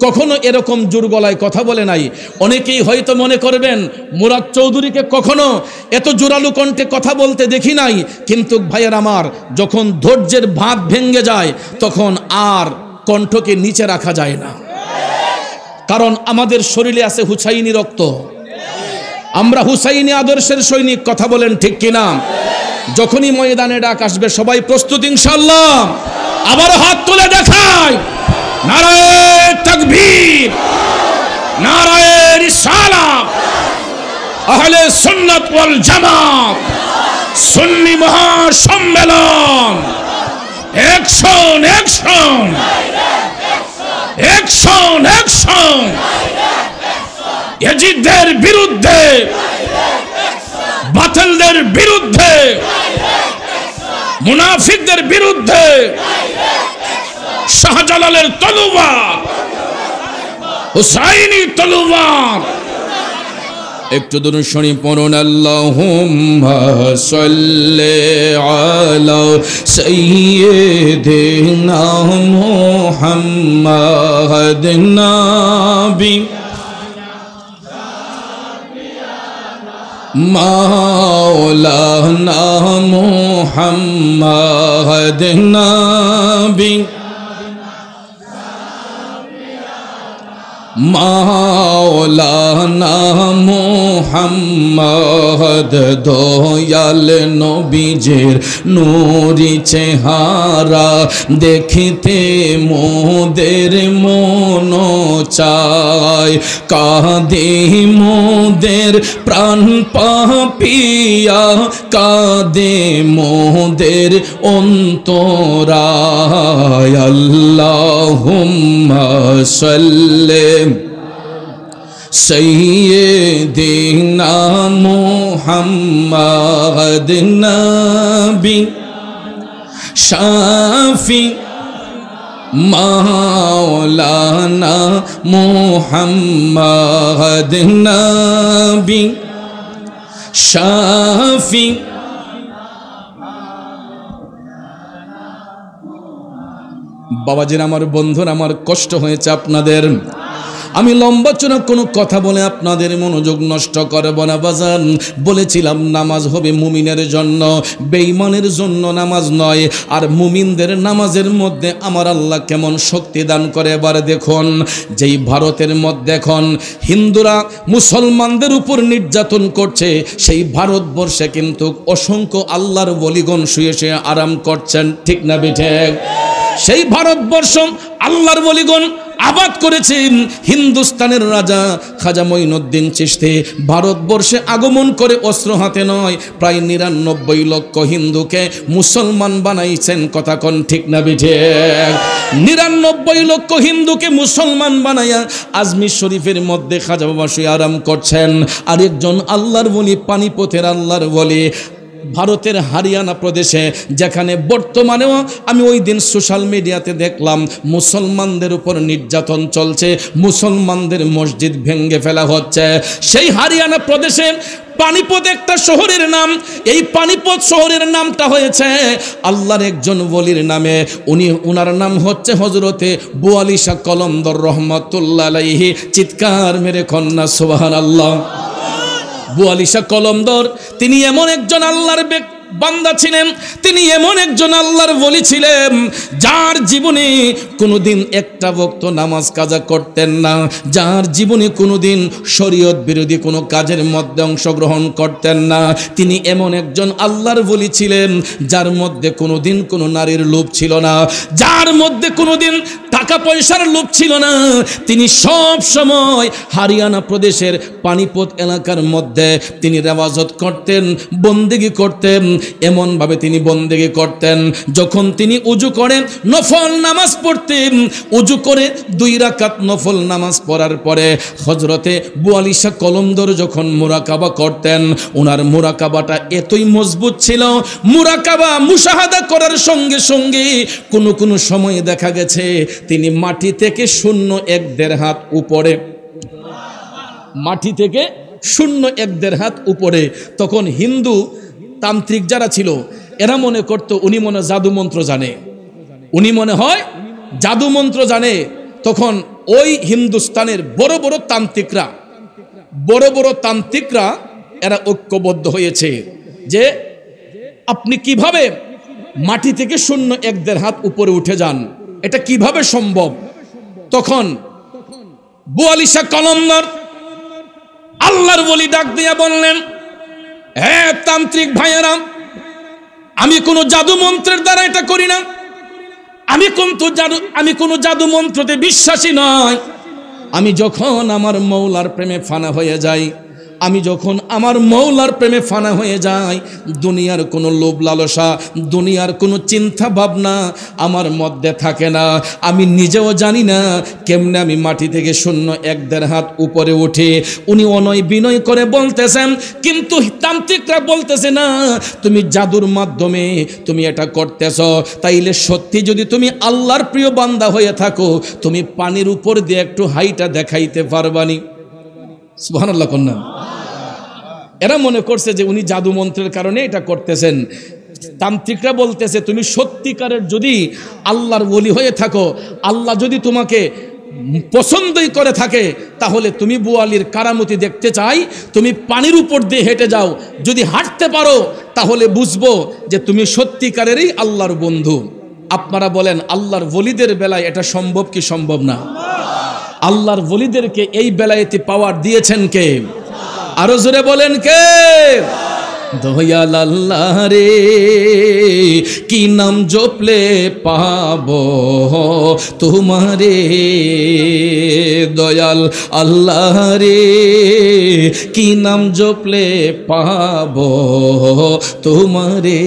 কখনো এরকম জোর গলায় কথা বলে নাই। অনেকেই হয়তো মনে করবেন মুরাদ চৌধুরীকে কখনো এত জোরালো কণ্ঠে কথা বলতে দেখি নাই। কিন্তু ভাইয়ার আমার, যখন ধৈর্যের বাঁধ ভেঙে যায়, তখন আর কণ্ঠকে নিচে রাখা যায় না। কারণ আমাদের শরীরে আছে হুসাইনি রক্ত, আমরা হুসাইনি আদর্শের সৈনিক। কথা বলেন ঠিক কিনা? যখনই ময়দানে ডাক আসবে, সবাই প্রস্তুত ইনশাআল্লাহ? আবার হাত তুলে দেখায়, নারায়ে তাকবীর, নারায়ে রিসালাত, আহলে সুন্নাত ওয়াল জামাত, সুন্নি মহাসম্মেলন, অ্যাকশন অ্যাকশন, অ্যাকশন অ্যাকশন, ইয়াজিদের বিরুদ্ধে, বাতিলদের বিরুদ্ধে, মুনাফিকদের বিরুদ্ধে, শাহজালালের তলোয়ার, হুসাইনি তলোয়ার। একটু দরুদ শরীফ পড়ুন। আল্লাহুম্মা সাল্লি আলা সাইয়্যিদিনা মুহাম্মাদিন নাবি মাওলানা মুহাম্মাদিন নাবি মাওলানা মুহাম্মদ দয়াল নবীজির নূরি চেহারা দেখিতে মোদের মন চায়, কাঁদে মোদের প্রাণ পাপিয়া, কাঁদে মোদের অন্তরায়। আল্লাহুম্মা সাল্লি সাইয়্যিদিনা মুহাম্মাদিন নাবি শাফি মাওলানা মুহাম্মাদিন নাবি শাফি। বাবাজির আমার, বন্ধুরা আমার, কষ্ট হয়েছে আপনাদের। আমি লম্বা চূড়া কোনো কথা বলে আপনাদের মনোযোগ নষ্ট করব না বাজান। বলেছিলাম নামাজ হবে মুমিনের জন্য, বেঈমানের জন্য নামাজ নয়। আর মুমিনদের নামাজের মধ্যে আমার আল্লাহ কেমন শক্তি দান করে এবার দেখুন। যেই ভারতের মধ্যে এখন হিন্দুরা মুসলমানদের উপর নির্যাতন করছে, সেই ভারতবর্ষে কিন্তু অসংখ্য আল্লাহর ওলিগণ শুয়ে শুয়ে আরাম করছেন, ঠিক না বেঠিক? সেই ভারতবর্ষ আল্লাহর ওলিগণ আবাদ করেছেন। হিন্দুস্তানের রাজা খাজা মঈনুদ্দিন চিশতি ভারতবর্ষে আগমন করে অস্ত্র হাতে নয়, প্রায় ৯৯ লক্ষ হিন্দুকে মুসলমান বানাইছেন, কথা কোন ঠিক না বেঠিক? ৯৯ লক্ষ হিন্দুকে মুসলমান বানাইয়া আজমির শরীফের মধ্যে খাজা বাবা শুয়ে আরাম করছেন। আরেকজন আল্লাহর ওলি, পানিপথের আল্লাহর ওলি, ভারতের হরিয়ানা প্রদেশে, যেখানে বর্তমানেও আমি ওই দিন সোশ্যাল মিডিয়াতে দেখলাম মুসলমানদের উপর নির্যাতন চলছে, মুসলমানদের মসজিদ ভেঙে ফেলা হচ্ছে। সেই হরিয়ানা প্রদেশে পানিপথ একটা শহরের নাম, এই পানিপথ শহরের নামটা হয়েছে আল্লাহর একজন ওলির নামে। উনার নাম হচ্ছে হযরতে বুআলী শাহ কলন্দর রহমাতুল্লাহ আলাইহি। চিৎকার মেরে কন্যা সুবহানাল্লাহ। বুআলী শাহ কলন্দর তিনি এমন একজন আল্লাহর বান্দা ছিলেন, তিনি এমন একজন আল্লাহর ওলি ছিলেন যার জীবনে কোনোদিন একটা ওয়াক্ত নামাজ কাজা করতেন না, যার জীবনে কোনোদিন শরীয়ত বিরোধী কোনো কাজের মধ্যে অংশগ্রহণ করতেন না। তিনি এমন একজন আল্লাহর ওলি ছিলেন যার মধ্যে কোনোদিন কোনো নারীর লোভ ছিল না, যার মধ্যে কোনোদিন টাকা পয়সার লোভ ছিল না। তিনি সব সময় হরিয়ানা প্রদেশের পানিপথ এলাকার মধ্যে তিনি রেওয়াজত করতেন, বন্দেগি করতেন। এমনভাবে তিনি বন্দেগি করতেন, যখন তিনি উজু করে নফল নামাজ পড়তেন, উজু করে 2 রাকাত নফল নামাজ পড়ার পরে হযরতে বুআলী শাহ কলন্দর যখন মুরাকাবা করতেন, ওনার মুরাকাবাটা এতই মজবুত ছিল, মুরাকাবা মুশাহাদা করার সঙ্গে সঙ্গে কোনো সময় দেখা গেছে তিনি মাটি থেকে 0.1-1.5 হাত উপরে, মাটি থেকে 0.1-1.5 হাত উপরে। তখন হিন্দু তান্ত্রিক যারা ছিল এরা মনে করতো উনি মনে জাদু মন্ত্র জানে, উনি মনে হয় জাদু মন্ত্র জানে। তখন ওই হিন্দুস্তানের বড় বড় তান্ত্রিকরা এরা ঐক্যবদ্ধ হয়েছে যে আপনি কিভাবে মাটি থেকে 0.1-1.5 হাত উপরে উঠে যান, এটা কিভাবে সম্ভব? তখন বুআলী শাহ কলন্দর আল্লাহর ওলি ডাক দিয়া বললেন, হ্যাঁ তান্ত্রিক ভাইয়েরা, আমি কোনো জাদু মন্ত্রের দ্বারা এটা করি না, আমি কোনো জাদু মন্ত্রতে বিশ্বাসী নয়। আমি যখন আমার মৌলার প্রেমে ফানা হয়ে যাই, আমি যখন আমার মৌলার প্রেমে ফানা হয়ে যাই, দুনিয়ার কোনো লোভ লালসা, দুনিয়ার কোনো চিন্তা ভাবনা আমার মধ্যে থাকে না। আমি নিজেও জানি না কেমনে আমি মাটি থেকে 0.1-1.5 হাত উপরে উঠে। উনি অনয় বিনয় করে বলতেছেন, কিন্তু তান্ত্রিকরা বলতেছে না তুমি জাদুর মাধ্যমে তুমি এটা করতেছ, তাইলে সত্যি যদি তুমি আল্লাহর প্রিয় বান্দা হয়ে থাকো, তুমি পানির উপর দিয়ে একটু হাইটা দেখাইতে পারবানি? সুবহানাল্লাহ কন্যা। এরা মনে করছে যে উনি জাদু মন্ত্রের কারণে এটা করতেছেন। তান্ত্রিকরা বলতেছে তুমি সত্যিকারের যদি আল্লাহর ওলি হয়ে থাকো, আল্লাহ যদি তোমাকে পছন্দই করে থাকে, তাহলে তুমি বুআলীর কারামতি দেখতে চাই, তুমি পানির উপর দিয়ে হেঁটে যাও, যদি হাঁটতে পারো তাহলে বুঝবো যে তুমি সত্যিকারেরই আল্লাহর বন্ধু। আপনারা বলেন আল্লাহর ওলিদের বেলায় এটা সম্ভব কি সম্ভব না? আল্লাহর ওলিদেরকে এই বেলায়েতে পাওয়ার দিয়েছেন কে? আরো জোরে বলেন কে? দয়াল আল্লাহ রে, কি নাম জপলে পাবো তোমারে, দয়াল আল্লাহ রে, কি নাম জপলে পাবো তোমারে।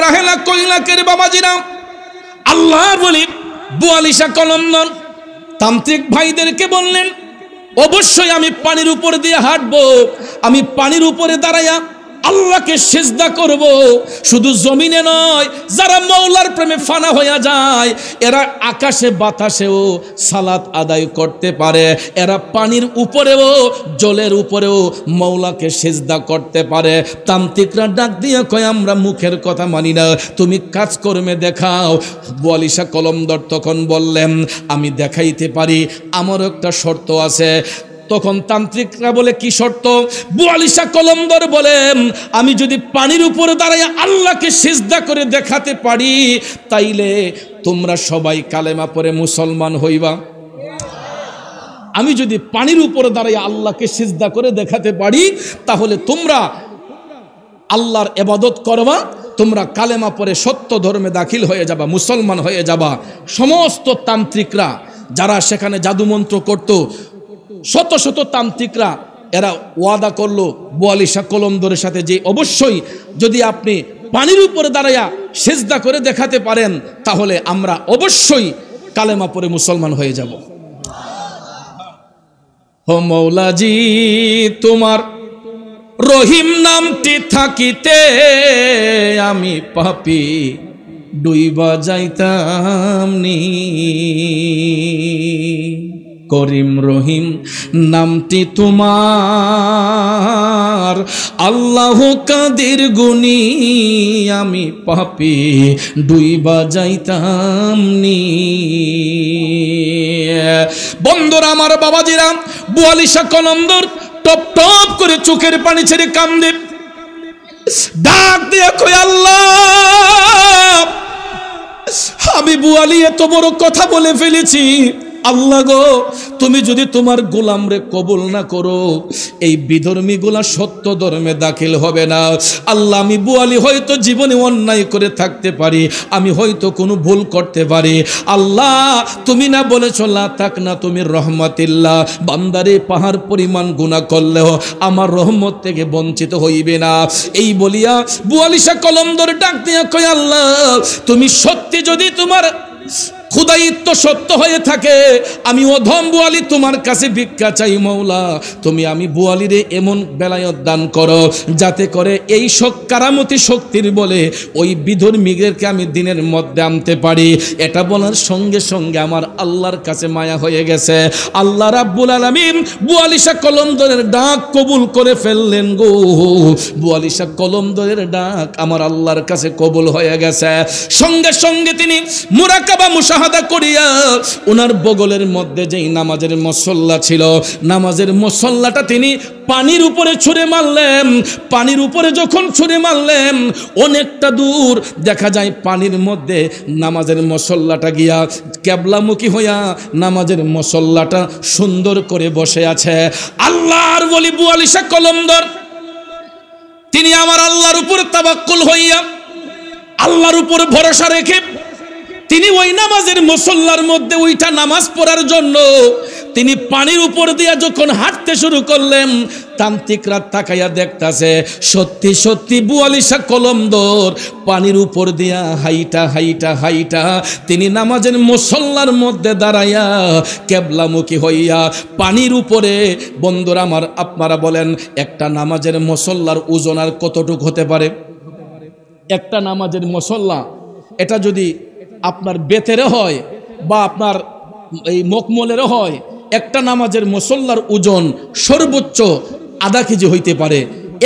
রাহেলা কইলাকের বাবাজিরা, আল্লাহর ওলি বুআলী শাহ কলন্দর তান্ত্রিক ভাইদেরকে বললেন, অবশ্যই আমি পানির উপর দিয়ে হাঁটবো, আমি পানির উপরে দাঁড়াইয়া আল্লাহকে সিজদা করব, শুধু জমিনে নয়, যারা মওলার প্রেমে ফানা হয়ে যায় এরা আকাশে বাতাসেও সালাত আদায় করতে পারে, এরা পানির উপরেও জলের উপরেও মওলাকে সিজদা করতে পারে। তান্ত্রিকরা ডাক দিয়ে কয় আমরা মুখের কথা মানি না, তুমি কাজকর্মে দেখাও। বোয়ালি শাহ কলমদর তখন বললেন আমি দেখাইতে পারি, আমারও একটা শর্ত আছে। তখন তান্ত্রিকরা বলে কি শর্ত? বোয়ালি শাহ কলমদর বলেন আমি যদি পানির উপরে দাঁড়ায় আল্লাহকে সিজদা করে দেখাতে পারি তাইলে তোমরা সবাই কালেমা পড়ে মুসলমান হইবা। আমি যদি পানির উপরে দাঁড়ায় আল্লাহকে সিজদা করে দেখাতে পারি তাহলে তোমরা আল্লাহর ইবাদত করবা, তোমরা কালেমা পড়ে সত্য ধর্মে দাখিল হয়ে যাবা, মুসলমান হয়ে যাবা। সমস্ত তান্ত্রিকরা যারা সেখানে জাদুমন্ত্র করত, শত শত তান্ত্রিকরা এরা ওয়াদা করলো বোয়ালি শাহ কলমদরের সাথে যে অবশ্যই যদি আপনি পানির উপরে দাঁড়াইয়া সিজদা করে দেখাতে পারেন তাহলে আমরা অবশ্যই কালেমা পড়ে মুসলমান হয়ে যাব। ও মৌলাজি তোমার রহিম নামটি থাকিতে আমি পাপী ডুইবা যাইতাম নি, করিম রহিম নামটি তোমার আল্লাহ কাদের গুণী আমি পাপী ডুইবা যাইতাম নি। বন্ধুরা আমার, বাবাজিরা, বোয়ালি শাহ কলমদর টপ টপ করে চোখের পানি ছেড়ে কান্দে, ডাক দিয়ে কই আল্লাহ আমি বোয়ালি এত বড় কথা বলে ফেলেছি, আল্লাহ গো তুমি যদি তোমার গোলামরে কবুল না করো এই বিধর্মী গোলা সত্য ধর্মে দাখিল হবে না। আল্লাহ আমি বোয়ালি হয়তো জীবনে অন্যায় করে থাকতে পারি, আমি হয়তো কোনো ভুল করতে পারি, আল্লাহ তুমি না বলেছো লা তাকনা তুমি রহমাতিল্লাহ, বান্দারে পাহাড় পরিমাণ গুনাহ করলেও আমার রহমত থেকে বঞ্চিত হইবে না। এই বলিয়া বোয়ালি শাহ কলমদর ডাক দিয়া কয় আল্লাহ তুমি সত্যি যদি তোমার খুদায়িত্ব সত্য হয়ে থাকে আমি অধম বোয়ালি তোমার কাছে ভিক্ষা চাই মৌলা, তুমি আমি বোয়ালিরে এমন বেলায়ত দান করো যাতে করে এই কারামতি শক্তির বলে ওই বিধর্মীদেরকে আমি দিনের মধ্যে আনতে পারি। এটা বলার সঙ্গে সঙ্গে আমার আল্লাহর কাছে মায়া হয়ে গেছে। আল্লাহ রাব্বুল আলামিন বোয়ালি শাহ কলমদরের ডাক কবুল করে ফেললেন গো। বোয়ালি শাহ কলমদরের ডাক আমার আল্লাহর কাছে কবুল হয়ে গেছে। সঙ্গে সঙ্গে তিনি মুরাকাবা মুশাহাদা করিয়া ওনার বগলের মধ্যে যেই নামাজের মুসল্লা ছিল, নামাজের মুসল্লাটা তিনি পানির উপরে ছুঁড়ে মারলেন। পানির উপরে যখন ছুঁড়ে মারলেন অনেকটা দূর দেখা যায় পানির মধ্যে নামাজের মুসল্লাটা গিয়া কেবলামুখী হইয়া নামাজের মুসল্লাটা সুন্দর করে বসে আছে। আল্লাহর ওলি বোয়ালি শাহ কলমদর তিনি আমার আল্লাহর উপর তাওয়াক্কুল হইয়া আল্লাহর উপর ভরসা রেখে তিনি ওই নামাজের মুসল্লার মধ্যে ওইটা নামাজ পড়ার জন্য তিনি পানির উপর দিয়া যখন হাঁটতে শুরু করলেন তান্ত্রিকরা তাকাইয়া দেখতাছে সত্যি সত্যি বোয়ালি শাহ কলমদর পানির উপর দিয়া হাইটা হাইটা হাইটা তিনি নামাজের মুসল্লার মধ্যে দাঁড়াইয়া কেবলামুখী হইয়া পানির উপরে। বন্ধুরা আমার, আপনারা বলেন একটা নামাজের মুসল্লার ওজন আর কতটুকু হতে পারে? একটা নামাজের মুসল্লা এটা যদি আপনার বেতেরও হয় বা আপনার এই মকমলেরও হয়, একটা নামাজের মুসল্লার ওজন সর্বোচ্চ আধা কেজি হইতে পারে।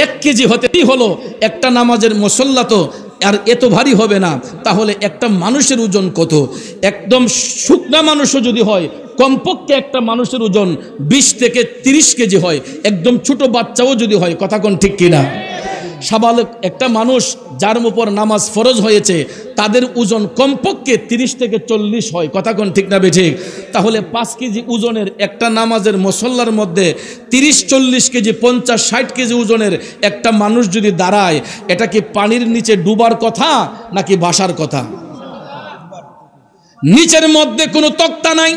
1 কেজি হতেই হলো একটা নামাজের মুসল্লা, তো আর এত ভারী হবে না। তাহলে একটা মানুষের ওজন কত? একদম শুকনা মানুষও যদি হয় কমপক্ষে একটা মানুষের ওজন 20 থেকে 30 কেজি হয়। একদম ছোট বাচ্চাও যদি হয়, কথা কোন ঠিক কিনা? সাবালক একটা মানুষ যার উপর নামাজ ফরজ হয়েছে তাদের ওজন কমপক্ষে 30 থেকে 40 হয়, কথা কোন ঠিক না বেঠিক? তাহলে 5 কেজি ওজনের একটা নামাজের মুসল্লার মধ্যে 30-40 কেজি 50-60 কেজি ওজনের একটা মানুষ যদি দাঁড়ায়, এটা কি পানির নিচে ডুবার কথা নাকি ভাসার কথা? নিচের মধ্যে কোনো তক্তা নাই,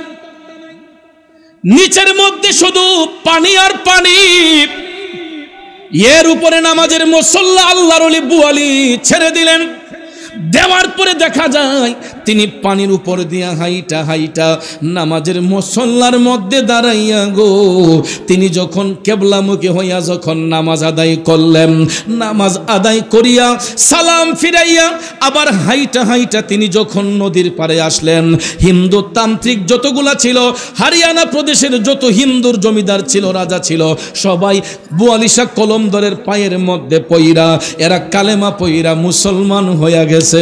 নিচের মধ্যে শুধু পানি আর পানি। এর উপরে নামাজের মুসল্লা আল্লাহর ওলি বোয়ালি ছেড়ে দিলেন। দেওয়ার পরে দেখা যায় তিনি পানির উপর দিয়া হাইটা হাইটা নামাজের মুসল্লার মধ্যে দাঁড়াইয়া গো, তিনি যখন কেবলামুখী হইয়া যখন নামাজ আদায় করলেন, নামাজ আদায় করিয়া সালাম ফিরাইয়া আবার হাইটা হাইটা তিনি যখন নদীর পাড়ে আসলেন, হিন্দু তান্ত্রিক যতগুলা ছিল, হরিয়ানা প্রদেশের যত হিন্দুর জমিদার ছিল, রাজা ছিল, সবাই বুয়ালিশ কলমদরের পায়ের মধ্যে পইরা এরা কালেমা পইরা মুসলমান হইয়া গেছে।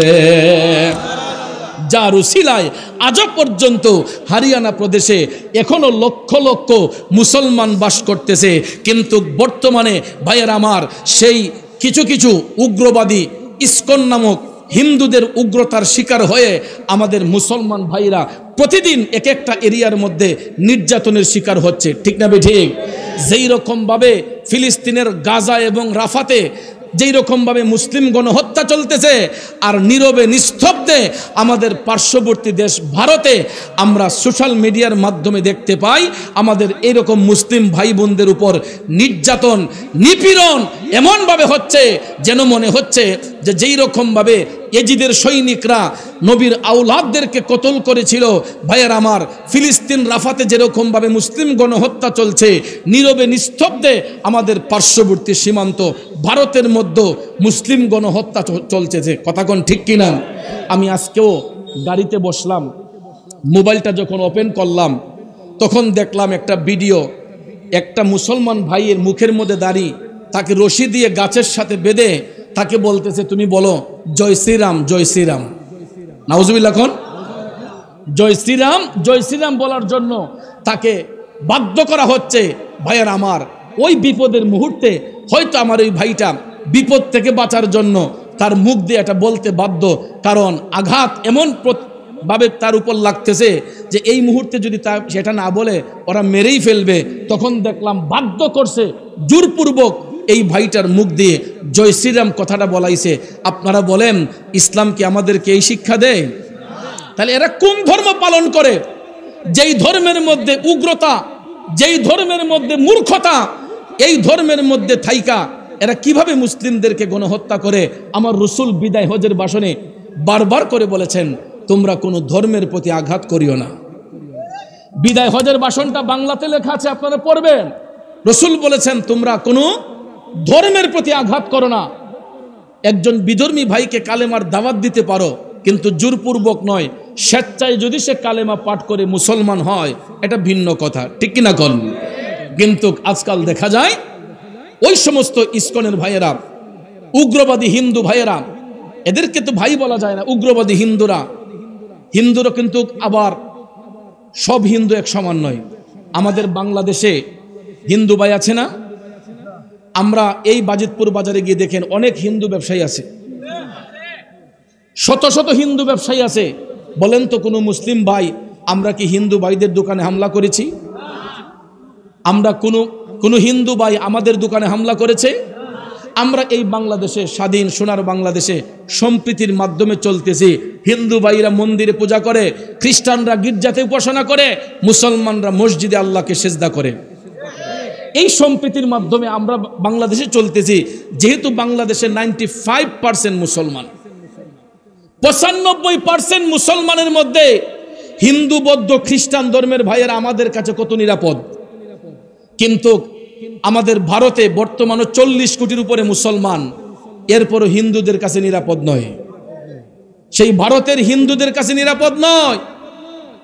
যার উসিলায় আজ পর্যন্ত হরিয়ানা প্রদেশে এখনো লক্ষ লক্ষ মুসলমান বাস করতেছে। কিন্তু বর্তমানে ভাইয়ের আমার সেই কিছু কিছু উগ্রবাদী ইসকন নামক হিন্দুদের উগ্রতার শিকার হয়ে আমাদের মুসলমান ভাইরা প্রতিদিন এক একটা এরিয়ার মধ্যে নির্যাতনের শিকার হচ্ছে, ঠিক না ঠিক? যেই রকমভাবে ফিলিস্তিনের গাজা এবং রাফাতে যেই রকমভাবে মুসলিম গণহত্যা চলতেছে, আর নীরবে নিস্তব্ধে আমাদের পার্শ্ববর্তী দেশ ভারতে আমরা সোশ্যাল মিডিয়ার মাধ্যমে দেখতে পাই আমাদের এইরকম মুসলিম ভাই বোনদের উপর নির্যাতন নিপীড়ন এমনভাবে হচ্ছে যেন মনে হচ্ছে যে যেই রকমভাবে এজিদের সৈনিকরা নবীর আওলাদদেরকে কতল করেছিল, ভাইয়ের আমার ফিলিস্তিন রাফাতে যেরকমভাবে মুসলিম গণহত্যা চলছে, নীরবে নিস্তব্ধে আমাদের পার্শ্ববর্তী সীমান্ত ভারতের মধ্যে মুসলিম গণহত্যা চলছে। কথা কোন ঠিক কিনা? আমি আজকেও গাড়িতে বসলাম, মোবাইলটা যখন ওপেন করলাম তখন দেখলাম একটা ভিডিও, একটা মুসলমান ভাইয়ের মুখের মধ্যে দাড়ি, তাকে রশি দিয়ে গাছের সাথে বেঁধে তাকে বলতেছে তুমি বলো জয় শ্রীরাম, জয় শ্রীরাম। নাউজুবিল্লাহ, কোন জয় শ্রীরাম, জয় শ্রীরাম বলার জন্য তাকে বাধ্য করা হচ্ছে। ভাইয়ের আমার, ওই বিপদের মুহূর্তে হয়তো আমার ওই ভাইটা বিপদ থেকে বাঁচার জন্য তার মুখ দিয়ে এটা বলতে বাধ্য, কারণ আঘাত এমন ভাবে তার উপর লাগতেছে যে এই মুহূর্তে যদি তা সেটা না বলে ওরা মেরেই ফেলবে। তখন দেখলাম বাধ্য করছে জোরপূর্বক এই ভাইটার মুখ দিয়ে জয় শ্রীরাম কথাটা বলাইছে। আপনারা বলেন ইসলাম কি আমাদেরকে এই শিক্ষা দেয়? তাহলে এরা কোন ধর্ম পালন করে? যেই ধর্মের মধ্যে উগ্রতা, যেই ধর্মের মধ্যে মূর্খতা, এই ধর্মের মধ্যে থাইকা এরা কিভাবে মুসলিমদেরকে গণহত্যা করে? আমার রসুল বিদায় হজের ভাষণে বারবার করে বলেছেন তোমরা কোনো ধর্মের প্রতি আঘাত করিও না। বিদায় হজের ভাষণটা বাংলাতে লেখা আছে, আপনারা পড়বেন। রসুল বলেছেন তোমরা কোনো ধর্মের প্রতি আঘাত করো না। একজন বিধর্মী ভাইকে কালেমার দাওয়াত দিতে পারো, কিন্তু জোরপূর্বক নয়, স্বেচ্ছায় যদি সে কালেমা পাঠ করে মুসলমান হয় এটা ভিন্ন কথা, ঠিক কিনা কোন? কিন্তু আজকাল দেখা যায় ওই সমস্ত ইসকনের ভাইয়েরা, উগ্রবাদী হিন্দু ভাইয়েরা, এদেরকে তো ভাই বলা যায় না, উগ্রবাদী হিন্দুরা কিন্তু আবার সব হিন্দু এক সমান নয়। আমাদের বাংলাদেশে হিন্দু ভাই আছে না? আমরা এই বাজিতপুর বাজারে গিয়ে দেখেন অনেক হিন্দু ব্যবসায়ী আছে, শত শত হিন্দু ব্যবসায়ী আছে। বলেন তো কোনো মুসলিম ভাই আমরা কি হিন্দু ভাইদের দোকানে হামলা করেছি? আমরা কোনো হিন্দু ভাই আমাদের দোকানে হামলা করেছে? আমরা এই বাংলাদেশে, স্বাধীন সোনার বাংলাদেশে সম্প্রীতির মাধ্যমে চলতেছি। হিন্দু ভাইরা মন্দিরে পূজা করে, খ্রিস্টানরা গির্জাতে উপাসনা করে, মুসলমানরা মসজিদে আল্লাহকে সেজদা করে। এই সম্প্রীতির মাধ্যমে আমরা বাংলাদেশে চলতেছি। যেহেতু বাংলাদেশে 95% মুসলমান, 95% মুসলমানের মধ্যে হিন্দু, বৌদ্ধ, খ্রিস্টান ধর্মের ভাইয়েরা আমাদের কাছে কত নিরাপদ। কিন্তু আমাদের ভারতে বর্তমানে 40 কোটির উপরে মুসলমান, এরপরও হিন্দুদের কাছে নিরাপদ নয়। সেই ভারতের হিন্দুদের কাছে নিরাপদ নয়।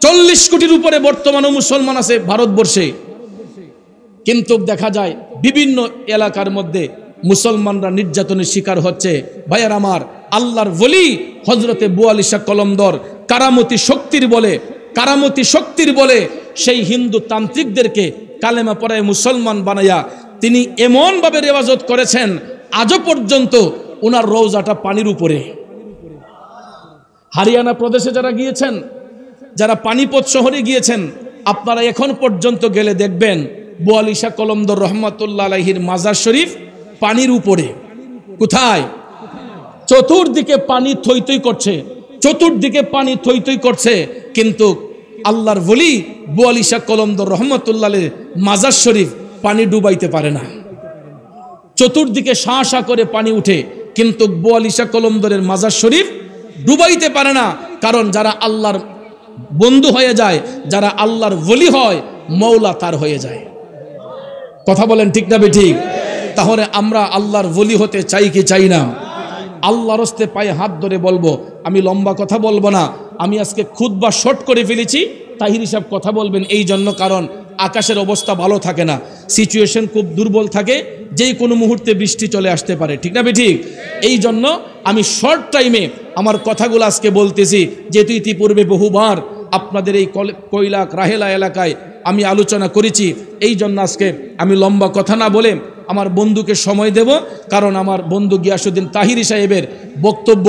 40 কোটির উপরে বর্তমানে মুসলমান আছে ভারতবর্ষে, কিন্তু দেখা যায় বিভিন্ন এলাকার মধ্যে মুসলমানরা নির্যাতনের শিকার হচ্ছে। ভাইয়ার আমার, আল্লাহর ওলি হযরতে বুয়ালি শাহ কলমদর কারামতি শক্তির বলে সেই হিন্দু তান্ত্রিকদেরকে কালেমা পড়ায় মুসলমান বানাইয়া তিনি এমনভাবে রেওয়াজত করেছেন আজও পর্যন্ত ওনার রওজাটা পানির উপরে। হরিয়ানা প্রদেশে যারা গিয়েছেন, যারা পানিপত শহরে গিয়েছেন, আপনারা এখন পর্যন্ত গেলে দেখবেন বুয়ালি শাহ কলমদর রহমাতুল্লাহ আলাইহির মাজার শরীফ পানির উপরে। কোথায়? চতুর্দিকে পানি থই করছে, চতুর্দিকে পানি থই করছে, কিন্তু আল্লাহর ওলি বুয়ালি শাহ কলমদর রহমাতুল্লাহ আলাইহির মাজার শরীফ পানি ডুবাইতে পারে না। চতুর্দিকে শাঁ করে পানি উঠে, কিন্তু বুয়ালি শাহ কলমদরের মাজার শরীফ ডুবাইতে পারে না। কারণ যারা আল্লাহর বন্ধু হয়ে যায়, যারা আল্লাহর ওলি হয়, মওলা তার হয়ে যায়। কথা বলেন ঠিক না বেঠিক? তাহলে আমরা আল্লাহর ওলি হতে চাই কি চাই না? আল্লাহর হস্তে পায়ে হাত ধরে বলবো, আমি লম্বা কথা বলবো না, আমি আজকে খুতবা শর্ট করে ফেলেছি। তাহির সাহেব কথা বলবেন এই জন্য, কারণ আকাশের অবস্থা ভালো থাকে না, সিচুয়েশন খুব দুর্বল থাকে, যেই কোনো মুহূর্তে বৃষ্টি চলে আসতে পারে, ঠিক না বেঠিক? এই জন্য আমি শর্ট টাইমে আমার কথাগুলো আজকে বলতেছি, যেহেতু ইতিপূর্বে বহুবার আপনাদের এই কৈলাক রাহেলা এলাকায় আমি আলোচনা করেছি। এই জন্য আজকে আমি লম্বা কথা না বলে আমার বন্ধুকে সময় দেব, কারণ আমার বন্ধু গিয়াসউদ্দিন তাহিরি সাহেবের বক্তব্য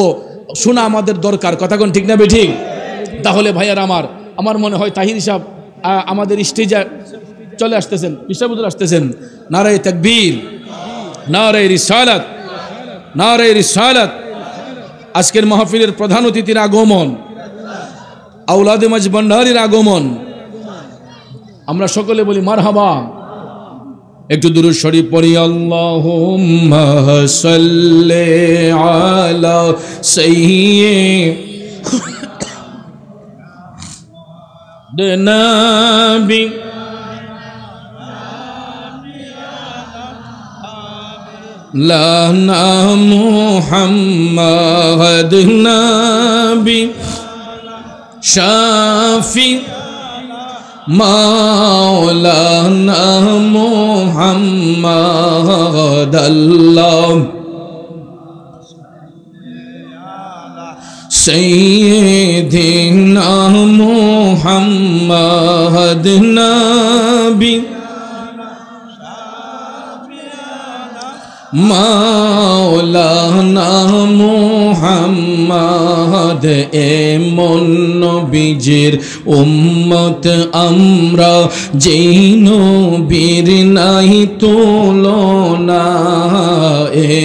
শোনা আমাদের দরকার। কথা কোন ঠিক না বেঠিক? তাহলে ভাইয়ার আমার মনে হয় তাহিরি সাহেব আমাদের স্টেজে চলে আসতেছেন, পিসাবুদুল আসতেছেন। নারায়ে তাকবীর, নারায়ে রিসালাত, নারায়ে রিসালাত। আজকের মাহফিলের প্রধান অতিথির আগমন, আওলাদে মাঝ ভান্ডারীর আগমন, আমরা সকলে বলি মারহাবা। একটু দুরূদ শরীফ পড়ি। আল্লাহুম্মা সাল্লি আলা সাইয়্যিদিনা লানা মুহাম্মাদ নবী শাফি মাওলানা মুহাম্মাদ আল্লাহ সাইয়্যিদিনা মুহাম্মাদ নবী মাওলানা মুহাম্মাদ এমন নবীজির উম্মত আমরা, যেই নবীর নাই তুলনা।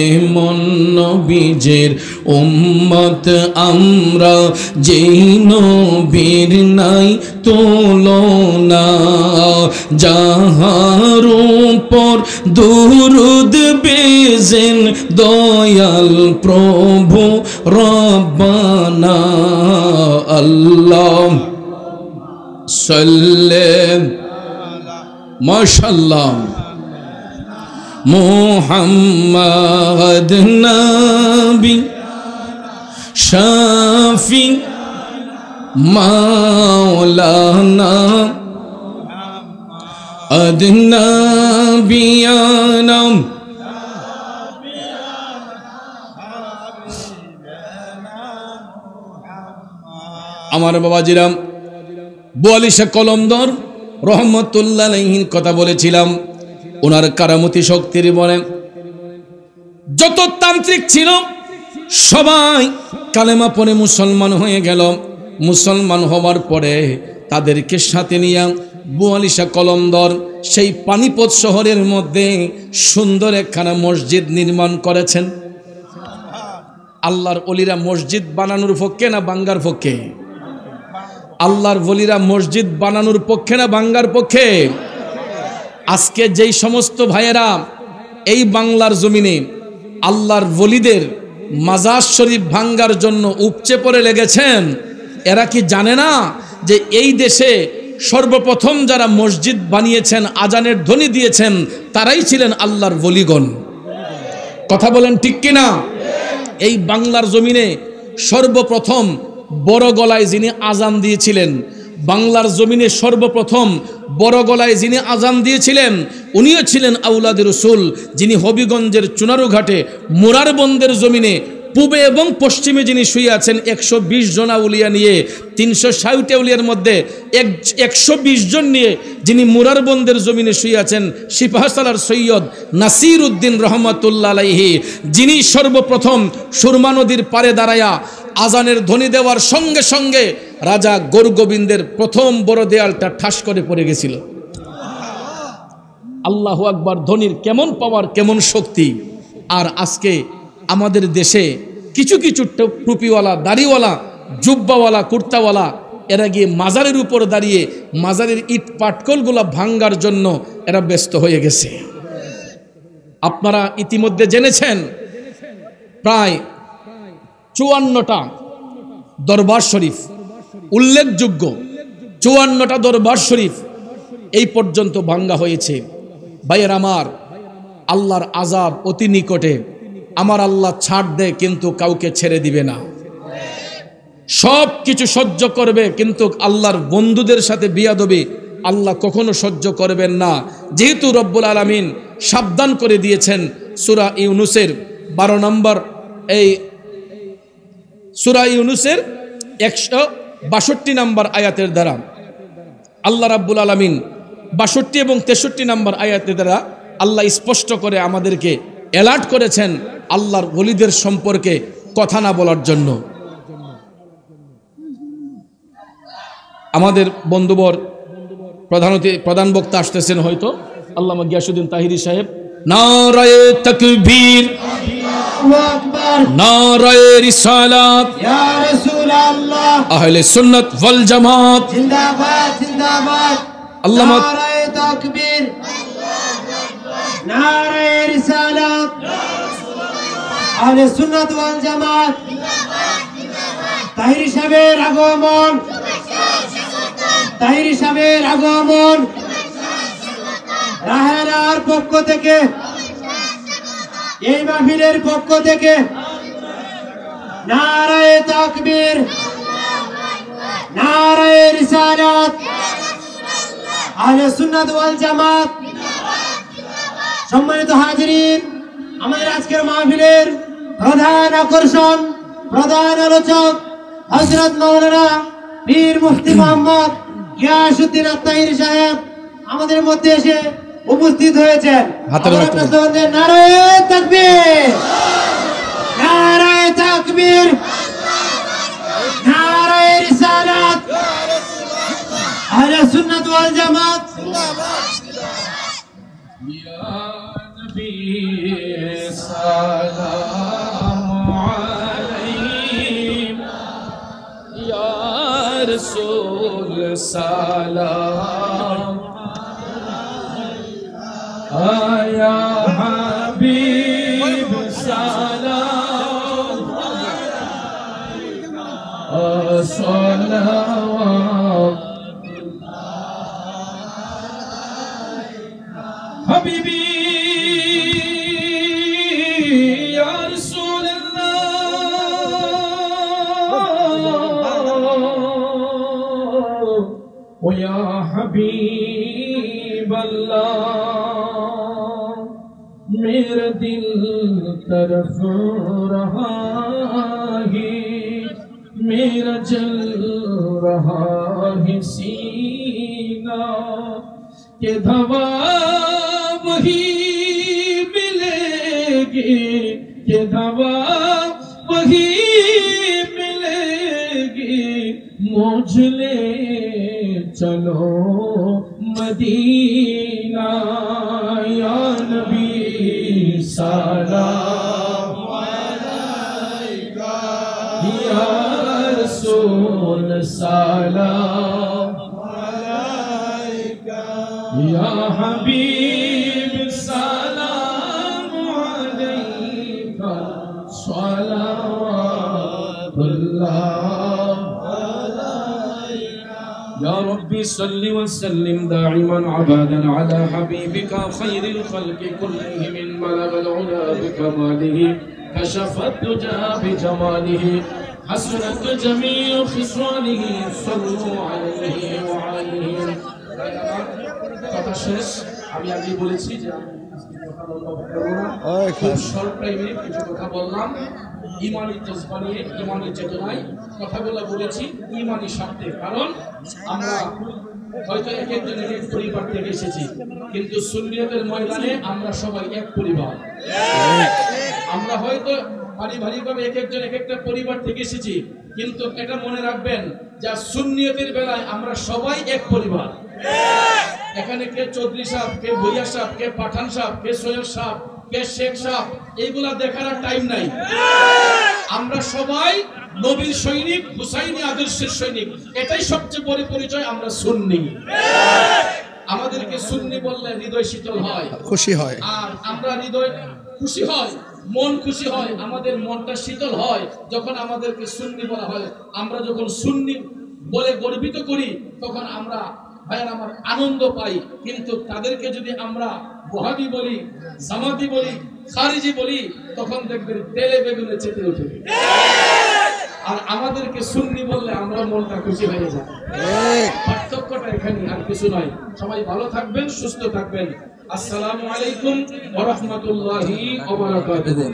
এমন নবীজির উম্মত আমরা, যেই নবীর নাই তুলনা। যাহার উপর দুরূদ বেজেন দয়াল প্রভু রব্বানা। আল্লাহ সাল্লাম মাশাআল্লাহ মুহাম্মাদ নবী শাফি মাওলানা আদনাবিয়ানা। আমার বাবাজিরাম, ৪২ কলমদর রহমতুল্লাহ আলাইহির কথা বলেছিলাম। ওনার কারামতি শক্তির বলে যত তান্ত্রিক ছিল সবাই কালেমা পড়ে মুসলমান হয়ে গেল। মুসলমান হওয়ার পরে তাদেরকে সাথে নিয়ে ৪২ কলমদর সেই পানিপত শহরের মধ্যে সুন্দর একখানা মসজিদ নির্মাণ করেছেন। আল্লাহর ওলিরা মসজিদ বানানোর পক্ষে না বাঙ্গার পক্ষে? আল্লাহর ওলিরা মসজিদ বানানোর পক্ষে না বাঙ্গার পক্ষে? আজকে যেই সমস্ত ভাইয়েরা এই বাংলার জমিনে আল্লাহর ওলিদের মাজার শরীফ ভাঙ্গার জন্য উপচে পড়ে লেগেছেন, এরা কি জানে না যে এই দেশে সর্বপ্রথম যারা মসজিদ বানিয়েছেন, আজানের ধ্বনি দিয়েছেন, তারাই ছিলেন আল্লাহর ওলিগণ? কথা বলেন ঠিক কিনা? এই বাংলার জমিনে সর্বপ্রথম বড় গলায় যিনি আজান দিয়েছিলেন, বাংলার জমিনে সর্বপ্রথম বড় গলায় যিনি আজান দিয়েছিলেন, উনিও ছিলেন আওলাদে রসুল, যিনি হবিগঞ্জের চুনারুঘাটে মুরারবন্দের জমিনে পূবে এবং পশ্চিমে যিনি শুয়ে আছেন ১২০ জন আউলিয়া নিয়ে, ৩৬০ আউলিয়ার মধ্যে ১২০ জন নিয়ে যিনি মুরারবন্দের জমিনে শুয়ে আছেন, সিপাহসালার সৈয়দ নাসির উদ্দিন রহমাতুল্লাহ আলাইহি, যিনি সর্বপ্রথম সুরমা নদীর পারে দাঁড়ায়া আজানের ধ্বনি দেওয়ার সঙ্গে সঙ্গে রাজা গৌরগোবিন্দের প্রথম বড় দেয়ালটা ঠাস করে পড়ে গেছিল। আল্লাহু আকবার, ধ্বনির কেমন পাওয়ার, কেমন শক্তি! আর আজকে আমাদের দেশে কিছু কিছু টুপিওয়ালা, দাড়িওয়ালা, জুব্বাওয়ালা, কুর্তাওয়ালা এরা গিয়ে মাজারের উপর দাঁড়িয়ে মাজারের ইট পাটকলগুলা ভাঙ্গার জন্য এরা ব্যস্ত হয়ে গেছে। আপনারা ইতিমধ্যে জেনেছেন প্রায় ৫৪টা দরবার শরীফ উল্লেখযোগ্য, 54টা দরবার শরীফ এই পর্যন্ত ভাঙ্গা হয়েছে। ভাইয়ের আমার, আল্লাহর আযাব অতি নিকটে। আমার আল্লাহ ছাড় দেয় কিন্তু কাউকে ছেড়ে দিবে না। সব কিছু সহ্য করবে কিন্তু আল্লাহর বন্ধুদের সাথে বিয়াদবি আল্লাহ কখনো সহ্য করবেন না। যেহেতু রব্বুল আলামিন সাবধান করে দিয়েছেন সূরা ইউনূসের 12 নম্বর এই সূরা ইউনূসের 162 নম্বর আয়াতের দ্বারা আল্লাহ রাব্বুল আলামিন 62 এবং 63 নম্বর আয়াতের দ্বারা আল্লাহ স্পষ্ট করে আমাদেরকে অ্যালার্ট করেছেন আল্লাহর ওলিদের সম্পর্কে কথা না বলার জন্য। আমাদের বন্ধুবর প্রধান বক্তা আসতেছেন হয়তো, আল্লামা গিয়াসউদ্দিন তাহিরি সাহেব। নারায়ে তাকবীর, নারায়ে রিসালাত, ইয়া রাসূলুল্লাহ, আহলে সুন্নাত ওয়াল জামাত জিন্দাবাদ জিন্দাবাদ। আল্লামা নারায়ে তাকবীর, নারায়ে রিসালাত, আহলে সুন্নাত ওয়াল জামাত। তাহিরি সাহেবের আগমন, তাহিরি সাহেবের আগমন রাহেনার পক্ষ থেকে, এই মাহফিলের পক্ষ থেকে নারায়ে তাকবীর, নারায়ে রিসালাত, আহলে সুন্নাত ওয়াল জামাত। সম্মানিত হাজিরিন, আমাদের আজকের মাহফিলের প্রধান আকর্ষণ, প্রধান আলোচক হযরত মাওলানা পীর মুফতি মোহাম্মদ গিয়াসউদ্দিন আত-তাহিরি সাহেব আমাদের মধ্যে এসে উপস্থিত হয়েছেন। নারায়ে তাকবীর, নারায়ে তাকবীর, নারায়ে রিসালাত, আহলে সুন্নাত ওয়াল জামাত। ইয়া নবী সালামু আলাইহি, ইয়া রাসূল সালাম, আয়া হাবিব সালাম, সালাওয়াত হাবিবি ইয়া রাসূলুল্লাহ ওয়া ইয়া হাবিবাল্লাহ, मेरा दिल तरफ रहा है, मेरा जल रहा है सीना, के दवा वही मिलेगी, के दवा वही मिलेगी, मुझे ले चलो मदीना, या नबी सलाम अलैका, या रसूल सलाम अलैका, या हबीब सलाम अलैका, सलावतुल्लाह या रब्बी सल्लि व सल्लिम दाइमन अबादन अला हबीबिका खैरिल खल्क़ि कुल्लिहिम मिन बलगल उला बिकमालिहि कशफत दुजा बिजमालिहि हसनत जमीउ खिसालिहि सल्लु अलैहि व आलिहि। কথা শেষ। আমি আগে বলেছি যে আমি কথা বলবো না, খুব শর্ট টাইমে কিছু কথা বললাম। ইমানি জজবা নিয়ে, ইমানি চেতনায় কথাগুলো বলেছি ইমানি শব্দে। কারণ আমরা হয়তো এক একজন এক এক পরিবার থেকে এসেছি, কিন্তু সুন্নিয়তের ময়দানে আমরা সবাই এক পরিবার। আমরা হয়তো পারিবারিকভাবে এক একজন এক একটা পরিবার থেকে এসেছি, কিন্তু এটা মনে রাখবেন যে সুন্নিয়তের বেলায় আমরা সবাই এক পরিবার। এখানে কে চৌধুরী সাহেব, কে ভুইয়া সাহেব, কে পাঠান সাহেব, কে সৈয়দ সাহেব, কে শেখ সাহেব, এইগুলা দেখার টাইম নাই। আমরা সবাই নবীর সৈনিক, হুসাইনি আদর্শের সৈনিক। এটাই সবচেয়ে বড় পরিচয়, আমরা সুন্নি। আমাদেরকে সুন্নি বললে হৃদয় শীতল হয়, খুশি হয়। আর আমরা হৃদয় খুশি হয় মন খুশি হয়, আমাদের মনটা শীতল হয় যখন আমাদেরকে সুন্নি বলা হয়। আমরা যখন সুন্নি বলে গর্বিত করি তখন আমরা ভাইয়ের আমার আনন্দ পাই। কিন্তু তাদেরকে যদি আমরা ওয়াহাবি বলি, জামাতি বলি, খারিজি বলি, তখন দেখবেন তেলে বেগুনে চেপে ওঠে। আর আমাদেরকে সুন্নি বললে আমরা মনটা খুশি হয়ে যায়। পার্থক্যটা এখানে, আর কিছু নয়। সবাই ভালো থাকবেন, সুস্থ থাকবেন। আসসালামু আলাইকুম ওয়া রাহমাতুল্লাহি ওয়া বারাকাতুহু।